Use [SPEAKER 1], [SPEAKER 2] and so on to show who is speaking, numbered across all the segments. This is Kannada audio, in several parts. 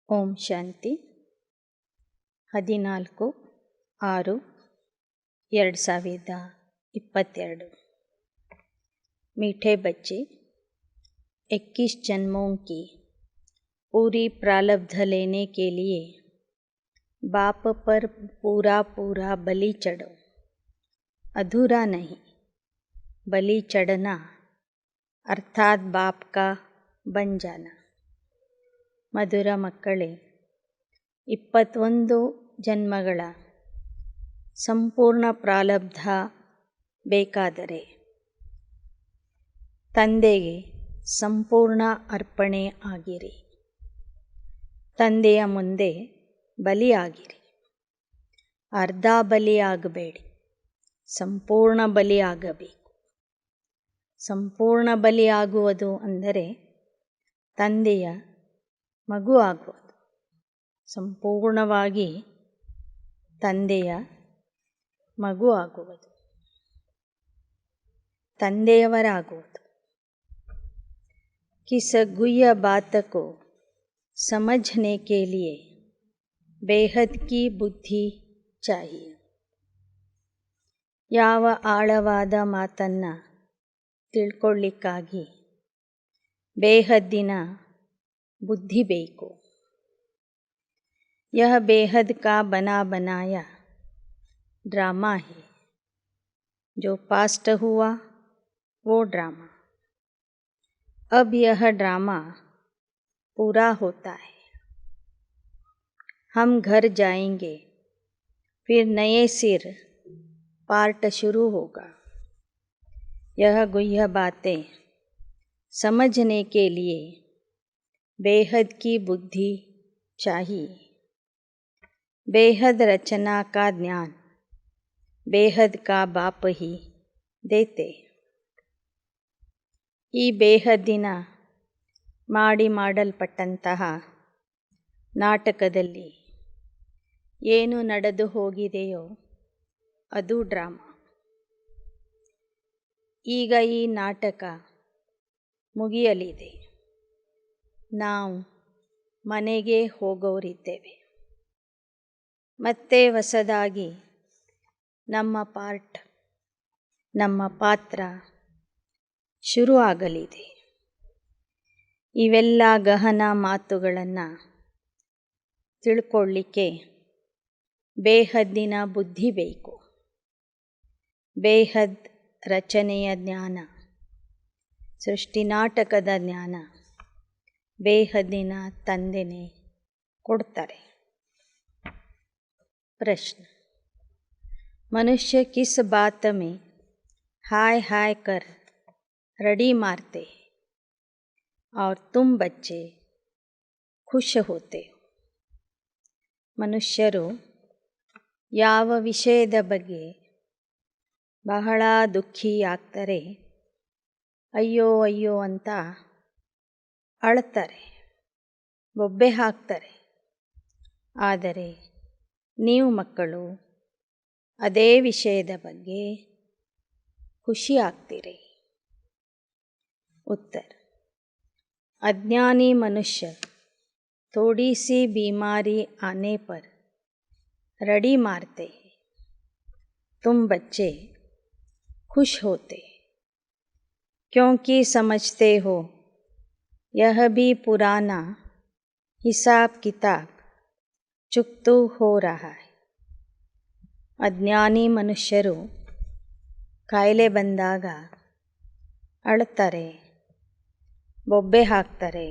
[SPEAKER 1] ಓಂ ಶಾಂತಿ 14/6/2022। मीठे बच्चे, 21 जन्मों की पूरी प्रारब्ध लेने के लिए बाप पर पूरा पूरा बलि चढ़ो। अधूरा नहीं, बलि चढ़ना अर्थात बाप का बन जाना। ಮಧುರ ಮಕ್ಕಳೇ, 21 ಜನ್ಮಗಳ ಸಂಪೂರ್ಣ ಪ್ರಾರಬ್ಧ ಬೇಕಾದರೆ ತಂದೆಗೆ ಸಂಪೂರ್ಣ ಅರ್ಪಣೆ ಆಗಿರಿ. ತಂದೆಯ ಮುಂದೆ ಬಲಿಯಾಗಿರಿ. ಅರ್ಧ ಬಲಿಯಾಗಬೇಡಿ, ಸಂಪೂರ್ಣ ಬಲಿಯಾಗಬೇಕು. ಸಂಪೂರ್ಣ ಬಲಿಯಾಗುವುದು ಅಂದರೆ ತಂದೆಯ ಮಗು ಆಗುವುದು, ಸಂಪೂರ್ಣವಾಗಿ ತಂದೆಯ ಮಗು ಆಗುವುದು, ತಂದೆಯವರಾಗುವುದು. किस गुह्य बात को समझने के लिए बेहद की बुद्धि चाहिए. ಯಾವ ಆಳವಾದ ಮಾತನ್ನು ತಿಳ್ಕೊಳ್ಳಿಕ್ಕಾಗಿ ಬೇಹದ್ದಿನ बुद्धि ಬೇಕು. यह बेहद का बना बनाया ड्रामा है. जो पास्ट हुआ वो ड्रामा, अब यह ड्रामा पूरा होता है. हम घर जाएंगे, फिर नए सिर पार्ट शुरू होगा. यह गुह्य बातें समझने के लिए बेहद की बुद्धि चाहिए. बेहद रचना का ज्ञान बेहद का बाप ही देते. ಈ ಬೇಹದ್ದಿನ ಮಾಡಲ್ಪಟ್ಟಂತಹ ನಾಟಕದಲ್ಲಿ ಏನು ನಡೆದು ಹೋಗಿದೆಯೋ ಅದು ಡ್ರಾಮಾ. ಈಗ ಈ ನಾಟಕ ಮುಗಿಯಲಿದೆ. ನಾವು ಮನೆಗೆ ಹೋಗೋರಿದ್ದೇವೆ. ಮತ್ತೆ ಹೊಸದಾಗಿ ನಮ್ಮ ಪಾತ್ರ ಶುರು ಆಗಲಿದೆ. ಇವೆಲ್ಲ ಗಹನ ಮಾತುಗಳನ್ನು ತಿಳ್ಕೊಳ್ಳಿಕ್ಕೆ ಬೇಹದ್ದಿನ ಬುದ್ಧಿ ಬೇಕು. ಬೇಹದ್ ರಚನೆಯ ಜ್ಞಾನ, ಸೃಷ್ಟಿ ನಾಟಕದ ಜ್ಞಾನ ಬೇಹದ್ದಿನ ತಂದೆನೇ ಕೊಡ್ತಾರೆ. प्रश्न: मनुष्य किस बात में हाय हाय कर रड़ी मारते हैं और तुम बच्चे खुश होते हो? ಮನುಷ್ಯರು ಯಾವ ವಿಷಯದ ಬಗ್ಗೆ ಬಹಳ ದುಃಖಿಯಾಗ್ತಾರೆ, ಅಯ್ಯೋ ಅಯ್ಯೋ ಅಂತ ಅಳ್ತಾರೆ, ಬೊಬ್ಬೆ ಹಾಕ್ತಾರೆ. ಆದರೆ ನೀವು ಮಕ್ಕಳು ಅದೇ ವಿಷಯದ ಬಗ್ಗೆ ಖುಷಿ ಆಗ್ತೀರಿ. उत्तर: अज्ञानी मनुष्य थोड़ी सी बीमारी आने पर रड़ी मारते हैं. तुम बच्चे खुश होते क्योंकि समझते हो यह भी पुराना हिसाब किताब चुकता हो रहा है. ಅಜ್ಞಾನಿ ಮನುಷ್ಯರು ಕಾಯಿಲೆ ಬಂದಾಗ ಅಳ್ತಾರೆ, ಬೊಬ್ಬೆ ಹಾಕ್ತಾರೆ,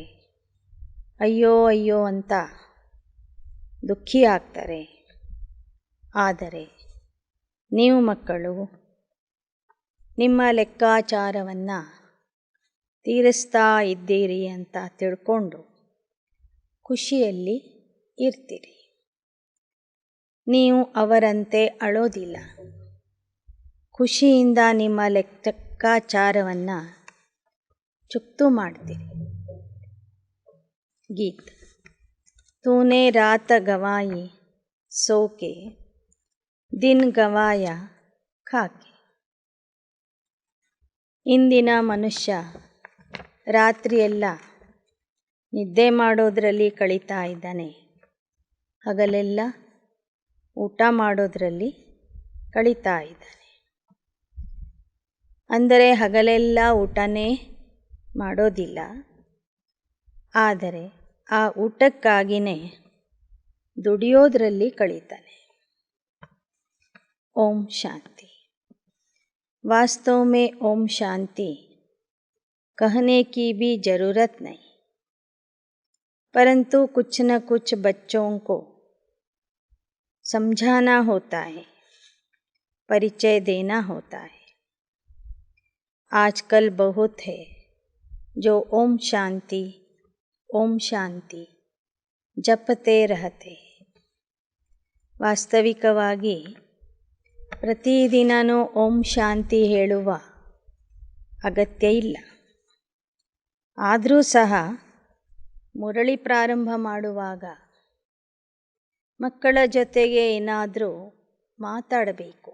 [SPEAKER 1] ಅಯ್ಯೋ ಅಯ್ಯೋ ಅಂತ ದುಃಖಿ ಆಗ್ತಾರೆ. ಆದರೆ ನೀವು ಮಕ್ಕಳು ನಿಮ್ಮ ಲೆಕ್ಕಾಚಾರವನ್ನು ತೀರಿಸ್ತಾ ಇದ್ದೀರಿ ಅಂತ ತಿಳ್ಕೊಂಡು ಖುಷಿಯಲ್ಲಿ ಇರ್ತೀರಿ. ನೀವು ಅವರಂತೆ ಅಳೋದಿಲ್ಲ, ಖುಷಿಯಿಂದ ನಿಮ್ಮ ಲೆಕ್ಕಾಚಾರವನ್ನು ಚುಕ್ತು ಮಾಡ್ತೀರಿ. ಗೀತ್: तूने रात गंवाई सो के दिन गंवाया खा के. ಇಂದಿನ ಮನುಷ್ಯ ರಾತ್ರಿಯೆಲ್ಲ ನಿದ್ದೆ ಮಾಡೋದರಲ್ಲಿ ಕಳೀತಾ ಇದ್ದಾನೆ, ಹಗಲೆಲ್ಲ ಊಟ ಮಾಡೋದರಲ್ಲಿ ಕಳೀತಾ ಇದ್ದಾನೆ. ಅಂದರೆ ಹಗಲೆಲ್ಲ ಊಟನೇ ಮಾಡೋದಿಲ್ಲ, ಆದರೆ ಆ ಊಟಕ್ಕಾಗಿಯೇ ದುಡಿಯೋದರಲ್ಲಿ ಕಳೀತಾನೆ. ಓಂ ಶಾಂತಿ. वास्तव में ओम शांति कहने की भी ज़रूरत नहीं, परंतु कुछ न कुछ बच्चों को समझाना होता है, परिचय देना होता है. आजकल बहुत है जो ओम शांति जपते रहते हैं. ವಾಸ್ತವಿಕವಾಗಿ ಪ್ರತಿದಿನವೂ ಓಂ ಶಾಂತಿ ಹೇಳುವ ಅಗತ್ಯ ಇಲ್ಲ. ಆದರೂ ಸಹ ಮುರಳಿ ಪ್ರಾರಂಭ ಮಾಡುವಾಗ ಮಕ್ಕಳ ಜೊತೆಗೆ ಏನಾದರೂ ಮಾತಾಡಬೇಕು,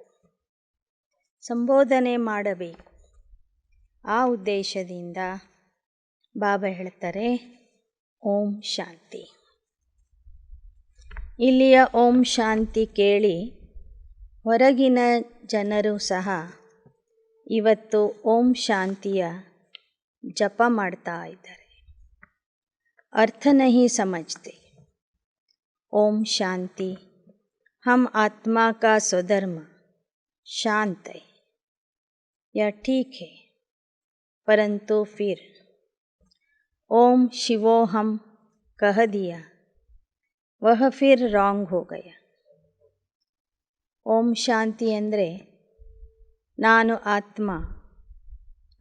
[SPEAKER 1] ಸಂಬೋಧನೆ ಮಾಡಬೇಕು. ಆ ಉದ್ದೇಶದಿಂದ ಬಾಬಾ ಹೇಳ್ತಾರೆ ಓಂ ಶಾಂತಿ. ಇಲ್ಲಿಯ ಓಂ ಶಾಂತಿ ಕೇಳಿ ಹೊರಗಿನ ಜನರು ಸಹ ಇವತ್ತು ಓಂ ಶಾಂತಿಯ ಜಪ ಮಾಡ್ತಾ ಇದ್ದಾರೆ. अर्थ नहीं समझते. ओम शांति हम आत्मा का स्वधर्म शांत है, यह ठीक है, परंतु फिर ओम शिवोहम कह दिया, वह फिर रॉन्ग हो गया. ಓಂ ಶಾಂತಿ ಅಂದರೆ ನಾನು ಆತ್ಮ,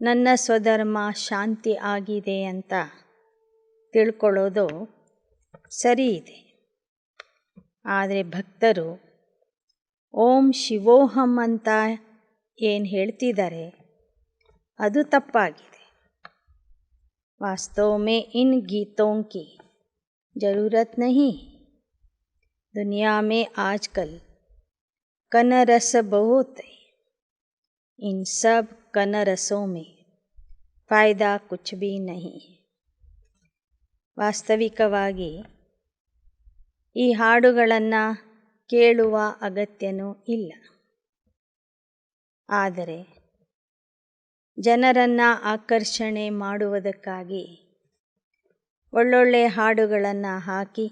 [SPEAKER 1] ನನ್ನ ಸ್ವಧರ್ಮ ಶಾಂತಿ ಆಗಿದೆ ಅಂತ ತಿಳ್ಕೊಳ್ಳೋದು ಸರಿ ಇದೆ. ಆದರೆ ಭಕ್ತರು ಓಂ ಶಿವೋಹಂ ಅಂತ ಏನು ಹೇಳ್ತಿದ್ದಾರೆ ಅದು ತಪ್ಪಾಗಿದೆ. ವಾಸ್ತವ में इन गीतों की ज़रूरत नहीं. दुनिया में आजकल कन रस बहुत है. इन सब कन रसों में फ़ायदा कुछ भी नहीं है. ವಾಸ್ತವಿಕವಾಗಿ ಈ ಹಾಡುಗಳನ್ನು ಕೇಳುವ ಅಗತ್ಯನೂ ಇಲ್ಲ. ಆದರೆ ಜನರನ್ನು ಆಕರ್ಷಣೆ ಮಾಡುವುದಕ್ಕಾಗಿ ಒಳ್ಳೊಳ್ಳೆ ಹಾಡುಗಳನ್ನು ಹಾಕಿ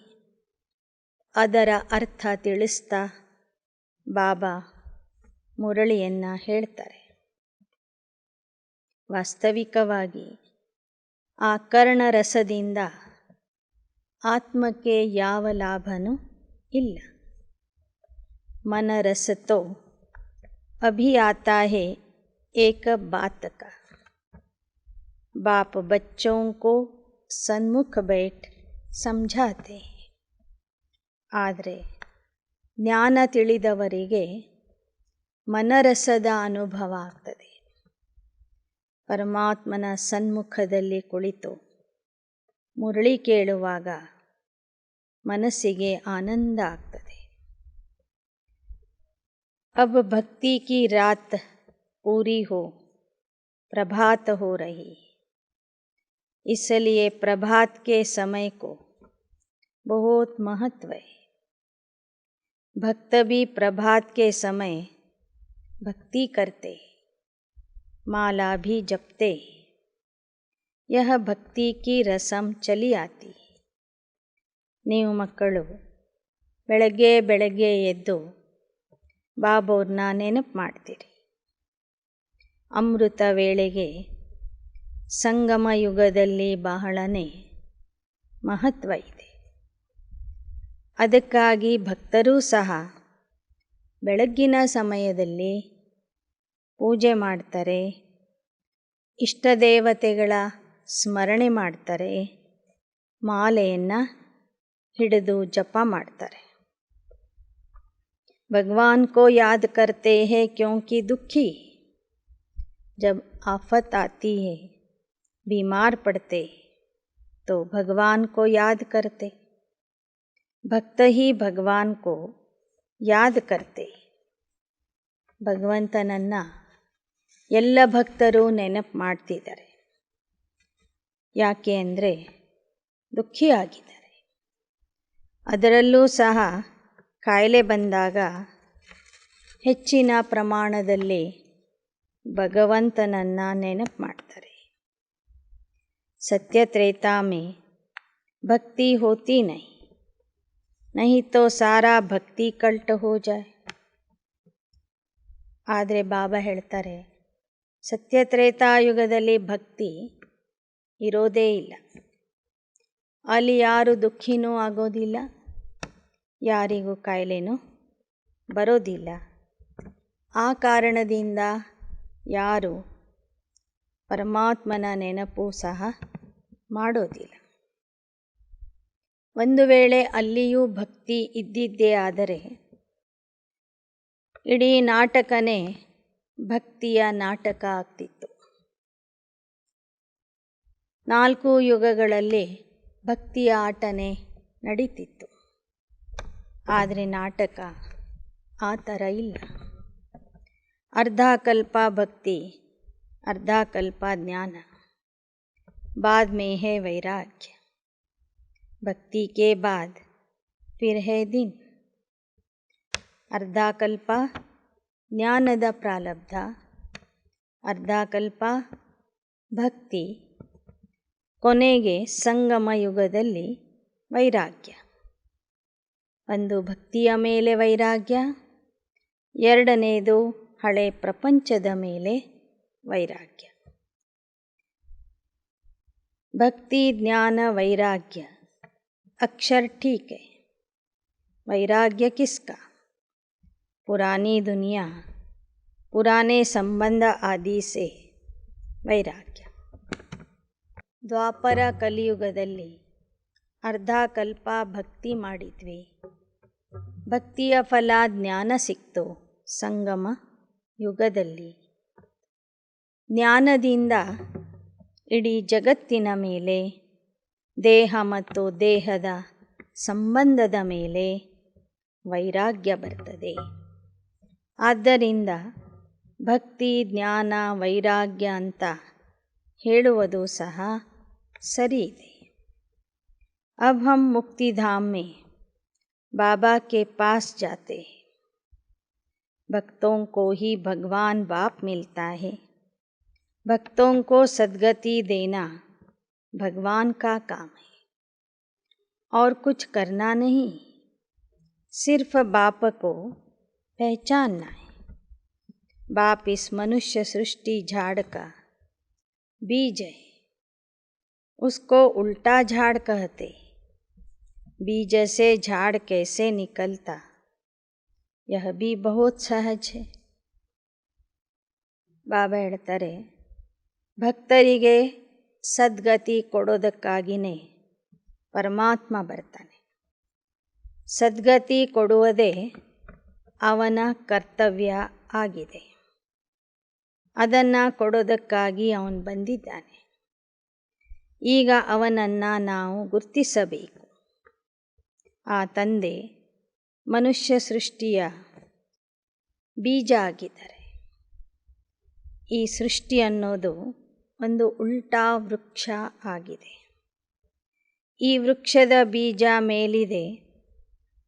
[SPEAKER 1] ಅದರ ಅರ್ಥ ತಿಳಿಸ್ತಾ ಬಾಬಾ ಮುರಳಿಯನ್ನು ಹೇಳ್ತಾರೆ. ವಾಸ್ತವಿಕವಾಗಿ ಆ ಕರ್ಣರಸದಿಂದ ಆತ್ಮಕ್ಕೆ ಯಾವ ಲಾಭನೂ ಇಲ್ಲ. मनरस तो अभी आता है एक बात का. बाप बच्चों को सन्मुख बैठ समझाते हैं. ಆದರೆ ಜ್ಞಾನ ತಿಳಿದವರಿಗೆ ಮನರಸದ ಅನುಭವ ಆಗ್ತದೆ. ಪರಮಾತ್ಮನ ಸನ್ಮುಖದಲ್ಲಿ ಕುಳಿತು ಮುರಳಿ ಕೇಳುವಾಗ ಮನಸ್ಸಿಗೆ ಆನಂದ ಆಗ್ತದೆ. अब भक्ति की रात पूरी हो, प्रभात हो रही, इसलिए प्रभात के समय को बहुत महत्व है. भक्त भी प्रभात के समय भक्ति करते, माला भी जपते. यह भक्ति की रसम चली आती. ನೀವು ಮಕ್ಕಳು ಬೆಳಗ್ಗೆ ಬೆಳಗ್ಗೆ ಎದ್ದು ಬಾಬೋರ್ನ ನೆನಪು ಮಾಡ್ತೀರಿ. ಅಮೃತ ವೇಳೆಗೆ ಸಂಗಮ ಯುಗದಲ್ಲಿ ಬಹಳನೇ ಮಹತ್ವ ಇದೆ. ಅದಕ್ಕಾಗಿ ಭಕ್ತರೂ ಸಹ ಬೆಳಗ್ಗಿನ ಸಮಯದಲ್ಲಿ ಪೂಜೆ ಮಾಡ್ತಾರೆ, ಇಷ್ಟ ದೇವತೆಗಳ ಸ್ಮರಣೆ ಮಾಡ್ತಾರೆ, ಮಾಲೆಯನ್ನು ಹಿಡಿದು ಜಪ ಮಾಡ್ತಾರೆ. भगवान को याद करते हैं क्योंकि दुखी जब आफत आती है, बीमार पड़ते तो भगवान को याद करते. भक्त ही भगवान को याद करते. ಭಗವಂತನನ್ನು ಎಲ್ಲ ಭಕ್ತರು ನೆನಪು ಮಾಡ್ತಿದ್ದಾರೆ. ಯಾಕೆ ಅಂದರೆ ದುಃಖಿಯಾಗಿದ್ದಾರೆ. ಅದರಲ್ಲೂ ಸಹ ಕಾಯಿಲೆ ಬಂದಾಗ ಹೆಚ್ಚಿನ ಪ್ರಮಾಣದಲ್ಲಿ ಭಗವಂತನನ್ನು ನೆನಪು ಮಾಡ್ತಾರೆ. सत्य त्रेता में भक्ति होती नहीं तो सारा ಭಕ್ತಿ ಕಲ್ಟ್ ಹೋ ಜಾಯ್. ಆದರೆ ಬಾಬಾ ಹೇಳ್ತಾರೆ, ಸತ್ಯತ್ರೇತಾಯುಗದಲ್ಲಿ ಭಕ್ತಿ ಇರೋದೇ ಇಲ್ಲ. ಅಲ್ಲಿ ಯಾರು ದುಃಖಿನೂ ಆಗೋದಿಲ್ಲ, ಯಾರಿಗೂ ಕಾಯಿಲೆನೂ ಬರೋದಿಲ್ಲ. ಆ ಕಾರಣದಿಂದ ಯಾರು ಪರಮಾತ್ಮನ ನೆನಪು ಸಹ ಮಾಡೋದಿಲ್ಲ. ಒಂದು ವೇಳೆ ಅಲ್ಲಿಯೂ ಭಕ್ತಿ ಇದ್ದಿದ್ದೇ ಆದರೆ ಇಡೀ ನಾಟಕನೇ ಭಕ್ತಿಯ ನಾಟಕ ಆಗ್ತಿತ್ತು. 4 ಯುಗಗಳಲ್ಲಿ ಭಕ್ತಿಯ ಆಟನೇ ನಡೀತಿತ್ತು. ಆದರೆ ನಾಟಕ ಆ ಥರ ಇಲ್ಲ. ಅರ್ಧ ಕಲ್ಪ ಭಕ್ತಿ, ಅರ್ಧ ಕಲ್ಪ ಜ್ಞಾನ, बाद में है वैराग्य, भक्ति के बाद फिर है दिन. ಅರ್ಧ ಕಲ್ಪ ಜ್ಞಾನದ ಪ್ರಾರಬ್ಧ, ಅರ್ಧ ಕಲ್ಪ ಭಕ್ತಿ, ಕೊನೆಗೆ ಸಂಗಮ ಯುಗದಲ್ಲಿ ವೈರಾಗ್ಯ. ಒಂದು ಭಕ್ತಿಯ ಮೇಲೆ ವೈರಾಗ್ಯ, ಎರಡನೇದು ಹಳೆ ಪ್ರಪಂಚದ ಮೇಲೆ ವೈರಾಗ್ಯ. भक्ति ज्ञान वैराग्य अक्षर ठीक है, वैराग्य किसका? पुरानी दुनिया, पुराने संबंध आदि से वैराग्य. ದ್ವಾಪರ ಕಲಿಯುಗದಲ್ಲಿ ಅರ್ಧ ಕಲ್ಪ ಭಕ್ತಿ ಮಾಡಿದ್ವಿ, ಭಕ್ತಿಯ ಫಲ ಜ್ಞಾನ ಸಿಕ್ತು ಸಂಗಮ ಯುಗದಲ್ಲಿ. ಜ್ಞಾನದಿಂದ ಇಡೀ ಜಗತ್ತಿನ ಮೇಲೆ, ದೇಹ ಮತ್ತು ದೇಹದ ಸಂಬಂಧದ ಮೇಲೆ ವೈರಾಗ್ಯ ಬರ್ತದೆ. ಆದ್ದರಿಂದ ಭಕ್ತಿ ಜ್ಞಾನ ವೈರಾಗ್ಯ ಅಂತ ಹೇಳುವುದು ಸಹ ಸರಿ ಇದೆ. अब हम मुक्तिधाम में बाबा के पास जाते हैं. भक्तों को ही भगवान बाप मिलता है. भक्तों को सद्गति देना भगवान का काम है और कुछ करना नहीं, सिर्फ बाप को पहचानना है. बाप इस मनुष्य सृष्टि झाड़ का बीज है, उसको उल्टा झाड़ कहते. बीज से झाड़ कैसे निकलता, यह भी बहुत सहज है. ಬಾಬಾ ಹೇಳ್ತಾರೆ, ಭಕ್ತರಿಗೆ ಸದ್ಗತಿ ಕೊಡೋದಕ್ಕಾಗಿಯೇ ಪರಮಾತ್ಮ ಬರ್ತಾನೆ. ಸದ್ಗತಿ ಕೊಡುವುದೇ ಅವನ ಕರ್ತವ್ಯ ಆಗಿದೆ. ಅದನ್ನು ಕೊಡೋದಕ್ಕಾಗಿ ಅವನು ಬಂದಿದ್ದಾನೆ. ಈಗ ಅವನನ್ನು ನಾವು ಗುರ್ತಿಸಬೇಕು. ಆ ತಂದೆ ಮನುಷ್ಯ ಸೃಷ್ಟಿಯ ಬೀಜ ಆಗಿದ್ದಾರೆ. ಈ ಸೃಷ್ಟಿ ಅನ್ನೋದು ಒಂದು ಉಲ್ಟಾ ವೃಕ್ಷ ಆಗಿದೆ. ಈ ವೃಕ್ಷದ ಬೀಜ ಮೇಲಿದೆ,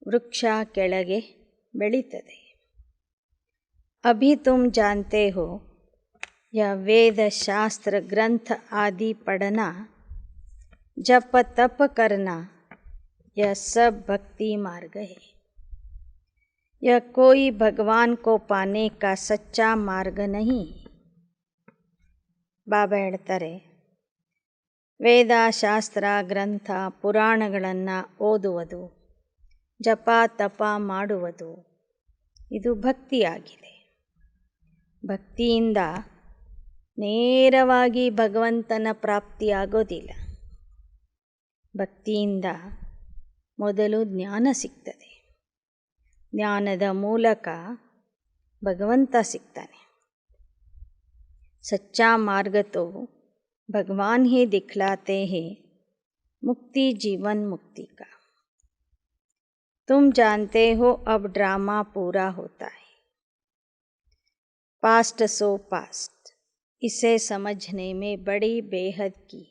[SPEAKER 1] ವೃಕ್ಷ ಕೆಳಗೆ ಬೆಳೀತದೆ. ಅಭಿ ತುಮ್ ಜಾನ್ತೆ ಹೋ, ಯಹ ವೇದ ಶಾಸ್ತ್ರ ಗ್ರಂಥ ಆದಿ ಪढ़ना, जप तप करना, यह सब भक्ति मार्ग है. यह कोई भगवान को पाने का सच्चा मार्ग नहीं. ಬಾಬಾ ಹೇಳ್ತಾರೆ, ವೇದ ಶಾಸ್ತ್ರ ಗ್ರಂಥ ಪುರಾಣಗಳನ್ನು ಓದುವುದು, ಜಪ ತಪ ಮಾಡುವುದು, ಇದು ಭಕ್ತಿಯಾಗಿದೆ. ಭಕ್ತಿಯಿಂದ ನೇರವಾಗಿ ಭಗವಂತನ ಪ್ರಾಪ್ತಿಯಾಗೋದಿಲ್ಲ. ಭಕ್ತಿಯಿಂದ ಮೊದಲು ಜ್ಞಾನ ಸಿಗ್ತದೆ. ಜ್ಞಾನದ ಮೂಲಕ ಭಗವಂತ ಸಿಗ್ತಾನೆ. सच्चा मार्ग तो भगवान ही दिखलाते हैं, मुक्ति जीवन मुक्ति का. तुम जानते हो अब ड्रामा पूरा होता है. पास्ट सो पास्ट, इसे समझने में बड़ी बेहद की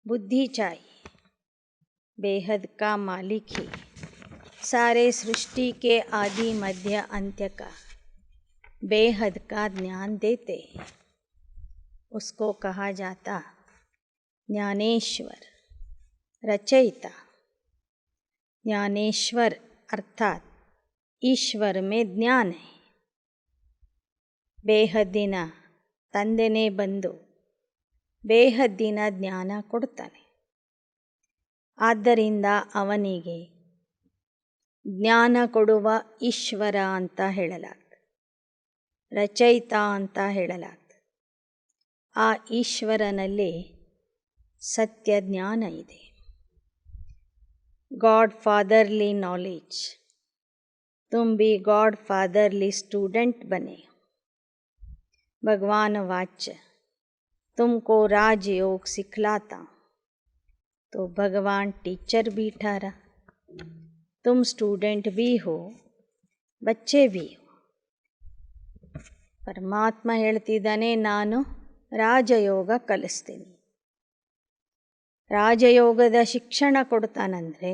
[SPEAKER 1] बुद्धि चाहिए. बेहद का मालिक ही सारे सृष्टि के आदि मध्य अंत्य का बेहद का ज्ञान देते हैं। उसको कहा जाता ज्ञानेश्वर, रचयिता। ज्ञानेश्वर अर्थात ईश्वर में ज्ञाನ है। ಬೇಹದ್ದಿನ ತಂದೆನೇ ಬಂದು ಬೇಹದ್ದಿನ ಜ್ಞಾನ ಕೊಡ್ತಾನೆ. ಆದ್ದರಿಂದ ಅವನಿಗೆ ಜ್ಞಾನ ಕೊಡುವ ಈಶ್ವರ ಅಂತ ಹೇಳಲಾಗ್ತದೆ, ರಚಯಿತ ಅಂತ ಹೇಳಲಾಗ್ತದೆ. ಆ ಈಶ್ವರನಲ್ಲಿ ಸತ್ಯ ಜ್ಞಾನ ಇದೆ. गॉड फादरली नॉलेज, तुम भी गॉड फादरली स्टूडेंट बने. भगवान वाच्य तुमको राजयोग सिखलाता हूँ, तो भगवान टीचर भी ठहरा. तुम स्टूडेंट भी हो, बच्चे भी हो. ಪರಮಾತ್ಮ ಹೇಳ್ತಿದ್ದಾನೆ, ನಾನು ರಾಜಯೋಗ ಕಲಿಸ್ತೀನಿ. ರಾಜಯೋಗದ ಶಿಕ್ಷಣ ಕೊಡ್ತಾನಂದರೆ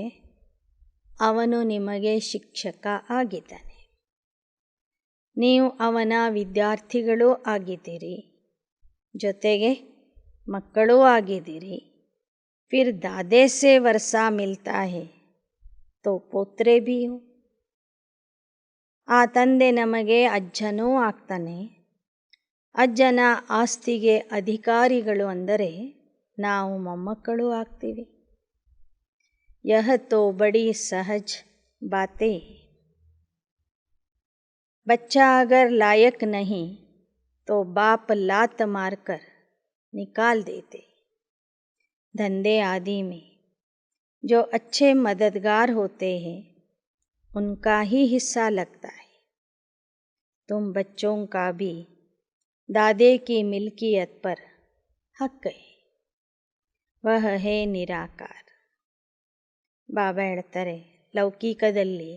[SPEAKER 1] ಅವನು ನಿಮಗೆ ಶಿಕ್ಷಕ ಆಗಿದ್ದಾನೆ. ನೀವು ಅವನ ವಿದ್ಯಾರ್ಥಿಗಳೂ ಆಗಿದ್ದೀರಿ, ಜೊತೆಗೆ ಮಕ್ಕಳೂ ಆಗಿದ್ದೀರಿ. फिर दादे से वर्षा मिलता है तो ಪೋತ್ರೆ भी हो. ಆ ತಂದೆ ನಮಗೆ ಅಜ್ಜನೂ ಆಗ್ತಾನೆ. ಅಜ್ಜನ ಆಸ್ತಿಗೆ ಅಧಿಕಾರಿಗಳು ಅಂದರೆ ನಾವು ಮೊಮ್ಮಕ್ಕಳು ಆಗ್ತೀವಿ. यह तो बड़ी सहज बातें. बच्चा अगर लायक नहीं तो बाप लात मारकर निकाल देते. धंधे आदि में जो अच्छे मददगार होते हैं उनका ही हिस्सा लगता है. तुम बच्चों का भी दादे की मिल्कियत पर हक है. वह है निराकार. ಬಾಬಾ ಹೇಳ್ತಾರೆ, ಲೌಕಿಕದಲ್ಲಿ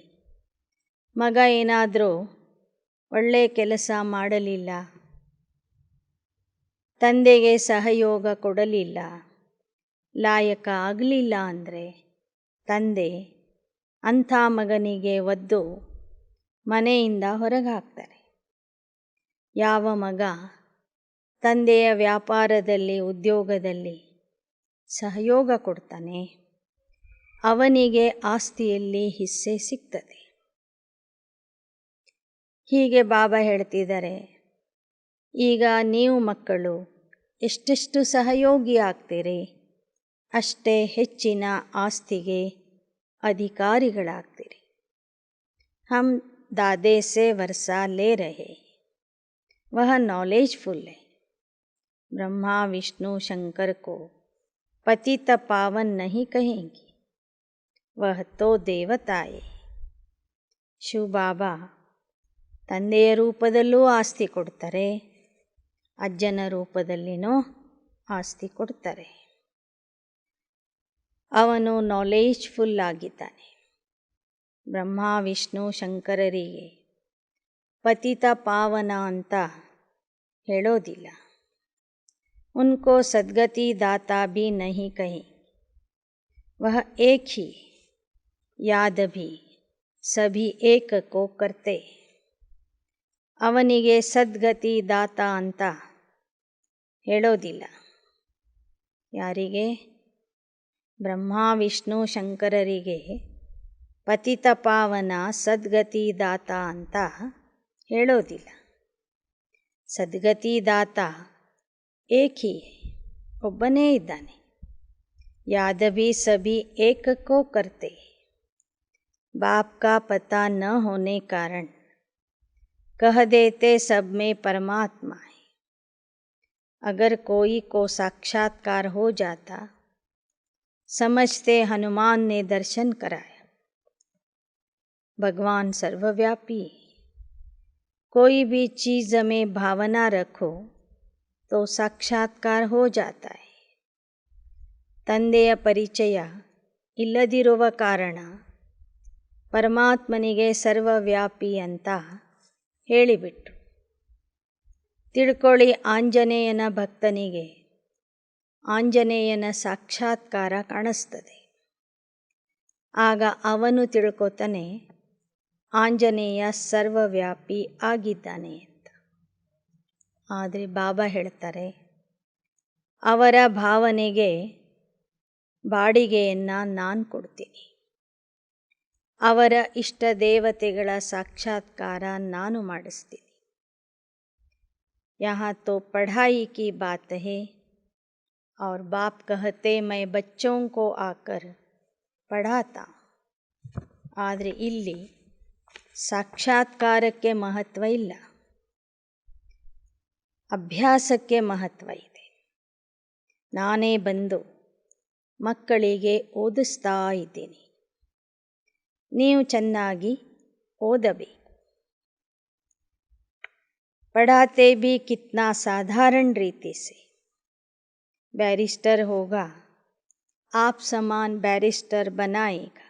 [SPEAKER 1] ಮಗ ಏನಾದರೂ ಒಳ್ಳೆಯ ಕೆಲಸ ಮಾಡಲಿಲ್ಲ, ತಂದೆಗೆ ಸಹಯೋಗ ಕೊಡಲಿಲ್ಲ, ಲಾಯಕ ಆಗಲಿಲ್ಲ ಅಂದರೆ ತಂದೆ ಅಂಥ ಮಗನಿಗೆ ಒದ್ದು ಮನೆಯಿಂದ ಹೊರಗೆ ಹಾಕ್ತಾರೆ. ಯಾವ ಮಗ ತಂದೆಯ ವ್ಯಾಪಾರದಲ್ಲಿ ಉದ್ಯೋಗದಲ್ಲಿ ಸಹಯೋಗ ಕೊಡ್ತಾನೆ ಅವನಿಗೆ ಆಸ್ತಿಯಲ್ಲಿ ಹಿಸ್ಸೆ ಸಿಗ್ತದೆ. ಹೀಗೆ ಬಾಬಾ ಹೇಳ್ತಿದ್ದಾರೆ, ಈಗ ನೀವು ಮಕ್ಕಳು ಎಷ್ಟೆಷ್ಟು ಸಹಯೋಗಿ ಆಗ್ತೀರಿ ಅಷ್ಟೇ ಹೆಚ್ಚಿನ ಆಸ್ತಿಗೆ ಅಧಿಕಾರಿಗಳಾಗ್ತೀರಿ. हम दादे से वर्षा ले रहे, वह नॉलेजफुल है. ब्रह्मा विष्णु शंकर को पतित पावन नहीं कहेंगे, वह तो देवताए. ಶಿವ ಬಾಬಾ ತಂದೆಯ ರೂಪದಲ್ಲೂ ಆಸ್ತಿ ಕೊಡ್ತಾರೆ, ಅಜ್ಜನ ರೂಪದಲ್ಲಿನೂ ಆಸ್ತಿ ಕೊಡ್ತಾರೆ. ಅವನು ನಾಲೆಜ್ಫುಲ್ ಆಗಿದ್ದಾನೆ. ಬ್ರಹ್ಮ ವಿಷ್ಣು ಶಂಕರರಿಗೆ ಪತಿತ ಪಾವನ ಅಂತ ಹೇಳೋದಿಲ್ಲ. ಉನ್ಕೋ ಸದ್ಗತಿ ದಾತಾ ಭಿ ನಹಿ ಕಹಿ, ವಹ ಏಕ್ ಹಿ ಯಾದ ಭಿ ಸಭಿ ಏಕ ಕೋ ಕರ್ತೆ. ಅವನಿಗೆ ಸದ್ಗತಿ ದಾತ ಅಂತ ಹೇಳೋದಿಲ್ಲ. ಯಾರಿಗೆ? ಬ್ರಹ್ಮ ವಿಷ್ಣು ಶಂಕರರಿಗೆ ಪತಿತ ಪಾವನ ಸದ್ಗತಿ ದಾತ ಅಂತ ಹೇಳೋದಿಲ್ಲ. ಸದ್ಗತಿ ದಾತ ಏಕ್ ಹಿ ಒಬ್ಬನೇ ಇದ್ದಾನೆ. ಯಾದ ಭಿ ಸಭಿ ಏಕ ಕೋ ಕರ್ತೆ. बाप का पता न होने कारण कह देते सब में परमात्मा है. अगर कोई को साक्षात्कार हो जाता समझते हनुमान ने दर्शन कराया. भगवान सर्वव्यापी. कोई भी चीज़ में भावना रखो तो साक्षात्कार हो जाता है. ತಂದೆಯ ಪರಿಚಯ ಇಲ್ಲದಿರುವ ಕಾರಣ ಪರಮಾತ್ಮನಿಗೆ ಸರ್ವವ್ಯಾಪಿ ಅಂತ ಹೇಳಿಬಿಟ್ರು. ತಿಳ್ಕೊಳ್ಳಿ, ಆಂಜನೇಯನ ಭಕ್ತನಿಗೆ ಆಂಜನೇಯನ ಸಾಕ್ಷಾತ್ಕಾರ ಕಾಣಿಸ್ತದೆ. ಆಗ ಅವನು ತಿಳ್ಕೊತಾನೆ ಆಂಜನೇಯ ಸರ್ವವ್ಯಾಪಿ ಆಗಿದ್ದಾನೆ ಅಂತ. ಆದರೆ ಬಾಬಾ ಹೇಳ್ತಾರೆ, ಅವರ ಭಾವನೆಗೆ ಬಾಡಿಗೆಯನ್ನು ನಾನು ಕೊಡ್ತೀನಿ. ಅವರ ಇಷ್ಟ ದೇವತೆಗಳ ಸಾಕ್ಷಾತ್ಕಾರ ನಾನು ಮಾಡಿಸ್ತೀನಿ. यहाँ तो पढ़ाई की बात है और बाप कहते मैं बच्चों को आकर पढ़ाता. ಆದರೆ ಇಲ್ಲಿ ಸಾಕ್ಷಾತ್ಕಾರಕ್ಕೆ ಮಹತ್ವ ಇಲ್ಲ, ಅಭ್ಯಾಸಕ್ಕೆ ಮಹತ್ವ ಇದೆ. ನಾನೇ ಬಂದು ಮಕ್ಕಳಿಗೆ ಓದಿಸ್ತಾ ಇದ್ದೀನಿ. ನೀವು ಚೆನ್ನಾಗಿ ಓದಬೇಕು. पढ़ाते भी कितना साधारण रीति से. बैरिस्टर होगा, आप समान बैरिस्टर बनाएगा.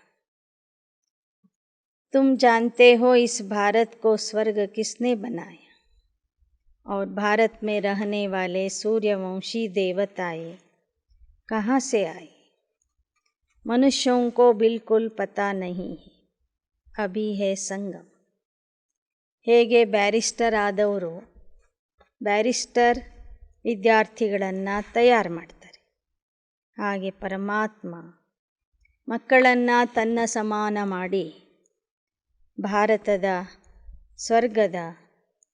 [SPEAKER 1] तुम जानते हो इस भारत को स्वर्ग किसने बनाया? और भारत में रहने वाले सूर्यवंशी देवताएं कहाँ से आए? मनुष्यों को बिल्कुल पता नहीं है. अभी है संगम. ಹೇಗೆ ಬ್ಯಾರಿಸ್ಟರ್ ಆದವರು ಬ್ಯಾರಿಸ್ಟರ್ ವಿದ್ಯಾರ್ಥಿಗಳನ್ನು ತಯಾರು ಮಾಡ್ತಾರೆ, ಹಾಗೆ ಪರಮಾತ್ಮ ಮಕ್ಕಳನ್ನು ತನ್ನ ಸಮಾನ ಮಾಡಿ ಭಾರತದ ಸ್ವರ್ಗದ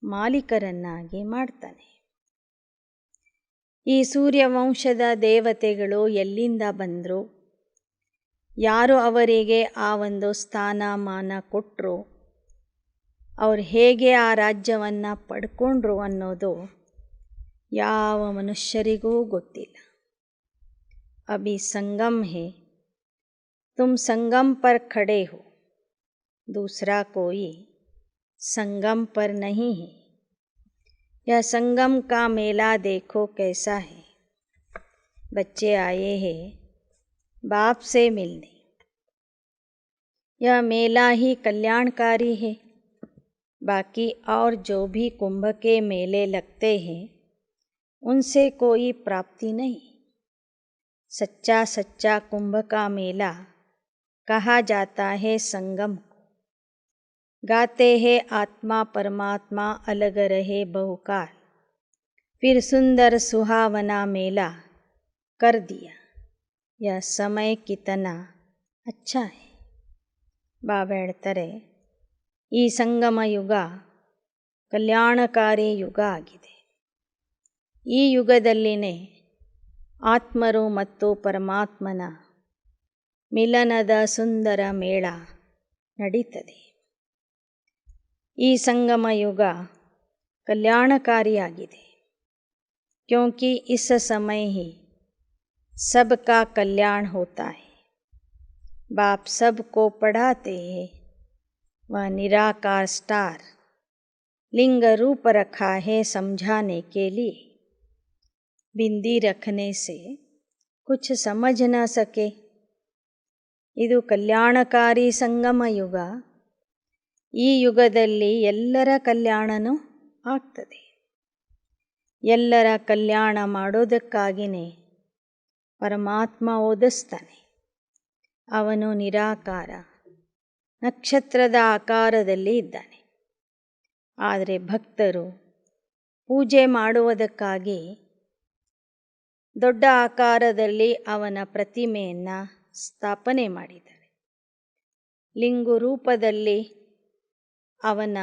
[SPEAKER 1] ಮಾಲೀಕರನ್ನಾಗಿ ಮಾಡ್ತಾನೆ. ಈ ಸೂರ್ಯವಂಶದ ದೇವತೆಗಳು ಎಲ್ಲಿಂದ ಬಂದರು, ಯಾರು ಅವರಿಗೆ ಆ ಒಂದು ಸ್ಥಾನಮಾನ ಕೊಟ್ಟರು, ಅವ್ರು ಹೇಗೆ ಆ ರಾಜ್ಯವನ್ನು ಪಡ್ಕೊಂಡ್ರು ಅನ್ನೋದು ಯಾವ ಮನುಷ್ಯರಿಗೂ ಗೊತ್ತಿಲ್ಲ. ಅಭಿ ಸಂಗಮ್ ಹೇ, ತುಮ್ ಸಂಗಮ್ ಪರ್ ಖಡೆ ಹೋ, दूसरा कोई संगम पर नहीं है. यह संगम का मेला देखो कैसा है. बच्चे आए हैं बाप से मिलने. यह मेला ही कल्याणकारी है. बाकी और जो भी कुंभ के मेले लगते हैं उनसे कोई प्राप्ति नहीं. सच्चा सच्चा कुंभ का मेला कहा जाता है संगम को. गाते हैं आत्मा परमात्मा अलग रहे बहुकाल, फिर सुंदर सुहावना मेला कर दिया. यह समय कितना अच्छा है. ಬಾಬಾ ಹೇಳ್ತಾರೆ, ಈ ಸಂಗಮ ಯುಗ ಕಲ್ಯಾಣಕಾರಿ ಯುಗ ಆಗಿದೆ. ಈ ಯುಗದಲ್ಲಿನೇ ಆತ್ಮರು ಮತ್ತು ಪರಮಾತ್ಮನ ಮಿಲನದ ಸುಂದರ ಮೇಳ ನಡೀತದೆ. ಈ ಸಂಗಮ ಯುಗ ಕಲ್ಯಾಣಕಾರಿಯಾಗಿದೆ. क्योंकि इस समय ही सबका कल्याण होता है. बाप सबको पढ़ाते हैं. वह निराकार स्टार लिंग रूप रखा है समझाने के लिए. बिंदी रखने से कुछ समझ न सके. ಇದು ಕಲ್ಯಾಣಕಾರಿ ಸಂಗಮ ಯುಗ. ಈ ಯುಗದಲ್ಲಿ ಎಲ್ಲರ ಕಲ್ಯಾಣನೂ ಆಗ್ತದೆ. ಎಲ್ಲರ ಕಲ್ಯಾಣ ಮಾಡೋದಕ್ಕಾಗಿಯೇ ಪರಮಾತ್ಮ ಓದಿಸ್ತಾನೆ. ಅವನು ನಿರಾಕಾರ ನಕ್ಷತ್ರದ ಆಕಾರದಲ್ಲಿ ಇದ್ದಾನೆ. ಆದರೆ ಭಕ್ತರು ಪೂಜೆ ಮಾಡುವುದಕ್ಕಾಗಿ ದೊಡ್ಡ ಆಕಾರದಲ್ಲಿ ಅವನ ಪ್ರತಿಮೆಯನ್ನು ಸ್ಥಾಪನೆ ಮಾಡಿದ್ದಾರೆ. ಲಿಂಗು ರೂಪದಲ್ಲಿ ಅವನ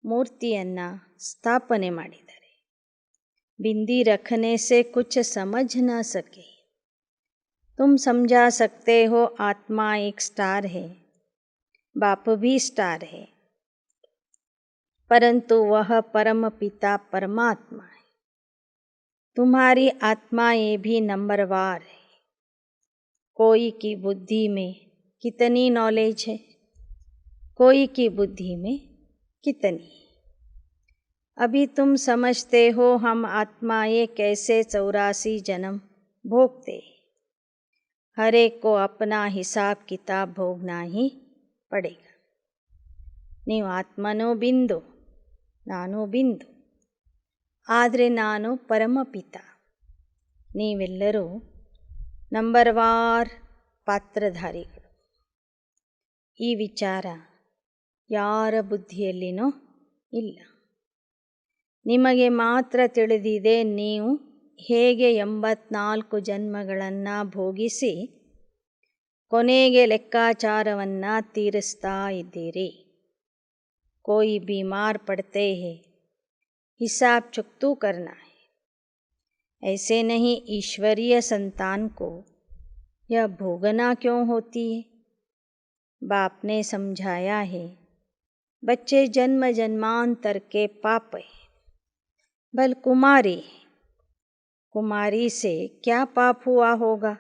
[SPEAKER 1] ಮೂರ್ತಿಯನ್ನು ಸ್ಥಾಪನೆ ಮಾಡಿದ್ದಾರೆ. बिंदी रखने से कुछ समझ न सके. तुम समझा सकते हो आत्मा एक स्टार है, बाप भी स्टार है, परंतु वह परम पिता परमात्मा है. तुम्हारी आत्माएं भी नंबरवार है. कोई की बुद्धि में कितनी नॉलेज है, कोई की बुद्धि में कितनी. अभी तुम समझते हो हम आत्माएं कैसे 84 जन्म भोगते. हर एक को अपना हिसाब किताब भोगना ही पड़ेगा. ನೀವು ಆತ್ಮನೂ ಬಿಂದು, ನಾನು ಬಿಂದು. ಆದರೆ ನಾನು ಪರಮಪಿತ. ನೀವೆಲ್ಲರೂ ನಂಬರ್ವಾರ್ ಪಾತ್ರಧಾರಿಗಳು. ಈ ವಿಚಾರ ಯಾರ ಬುದ್ಧಿಯಲ್ಲಿನೂ ಇಲ್ಲ. ನಿಮಗೆ ಮಾತ್ರ ತಿಳಿದಿದೆ ನೀವು ಹೇಗೆ 84 ಜನ್ಮಗಳನ್ನು ಭೋಗಿಸಿ ಕೊನೆಗೆ ಲೆಕ್ಕಾಚಾರವನ್ನು ತೀರಿಸ್ತಾ ಇದ್ದೀರಿ. कोई बीमार पड़ते हैं, हिसाब चुकतू करना है. ऐसे नहीं ईश्वरीय संतान को यह भोगना क्यों होती है. बाप ने समझाया है बच्चे जन्म जन्मांतर के पाप है. भल कुमारी से क्या पाप हुआ होगा,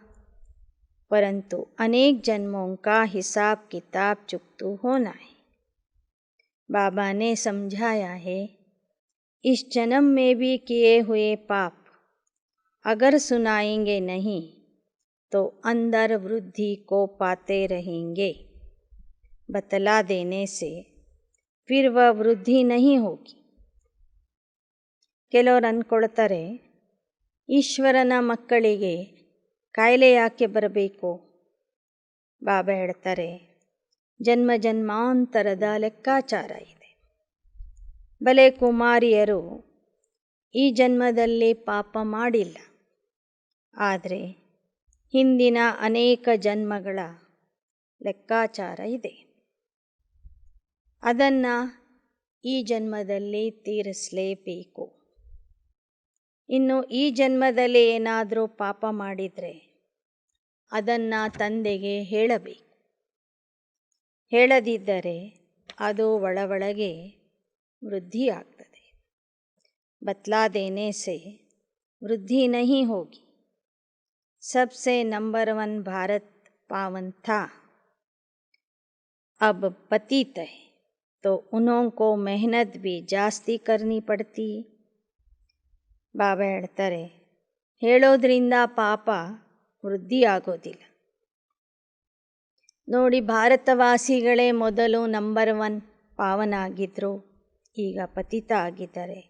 [SPEAKER 1] परंतु अनेक जन्मों का हिसाब किताब चुकतू होना है. बाबा ने समझाया है इस जन्म में भी किए हुए पाप अगर सुनाएंगे नहीं तो अंदर वृद्धि को पाते रहेंगे. बतला देने से फिर वह वृद्धि नहीं होगी. ಕೆಲವರು ಅಂದ್ಕೊಳ್ತಾರೆ ಈಶ್ವರನ ಮಕ್ಕಳಿಗೆ ಕಾಯಿಲೆ ಯಾಕೆ ಬರಬೇಕು. ಬಾಬಾ ಹೇಳ್ತಾರೆ ಜನ್ಮ ಜನ್ಮಾಂತರದ ಲೆಕ್ಕಾಚಾರ ಇದೆ. ಬಲೆ ಕುಮಾರಿಯರು ಈ ಜನ್ಮದಲ್ಲಿ ಪಾಪ ಮಾಡಿಲ್ಲ, ಆದರೆ ಹಿಂದಿನ ಅನೇಕ ಜನ್ಮಗಳ ಲೆಕ್ಕಾಚಾರ ಇದೆ. ಅದನ್ನು ಈ ಜನ್ಮದಲ್ಲಿ ತೀರಿಸಲೇಬೇಕು. ಇನ್ನು ಈ ಜನ್ಮದಲ್ಲಿ ಏನಾದರೂ ಪಾಪ ಮಾಡಿದರೆ ಅದನ್ನು ತಂದೆಗೆ ಹೇಳಬೇಕು. ಹೇಳದಿದ್ದರೆ ಅದು ಒಳಗೆ ವೃದ್ಧಿಯಾಗ್ತದೆ. बतला देने से वृद्धि नहीं होगी. सबसे नंबर 1 भारत पावन था, अब पतित है तो उन्हों को मेहनत भी ಜಾಸ್ತಿ करनी पड़ती. ಬಾಬಾ ಹೇಳ್ತಾರೆ ಹೇಳೋದ್ರಿಂದ ಪಾಪ ವೃದ್ಧಿ ಆಗೋದಿಲ್ಲ. ನೋಡಿ, ಭಾರತವಾಸಿಗಳೇ ಮೊದಲು ನಂಬರ್ 1 ಪಾವನ ಆಗಿದ್ದರು, ಈಗ ಪತಿತ ಆಗಿದ್ದಾರೆ.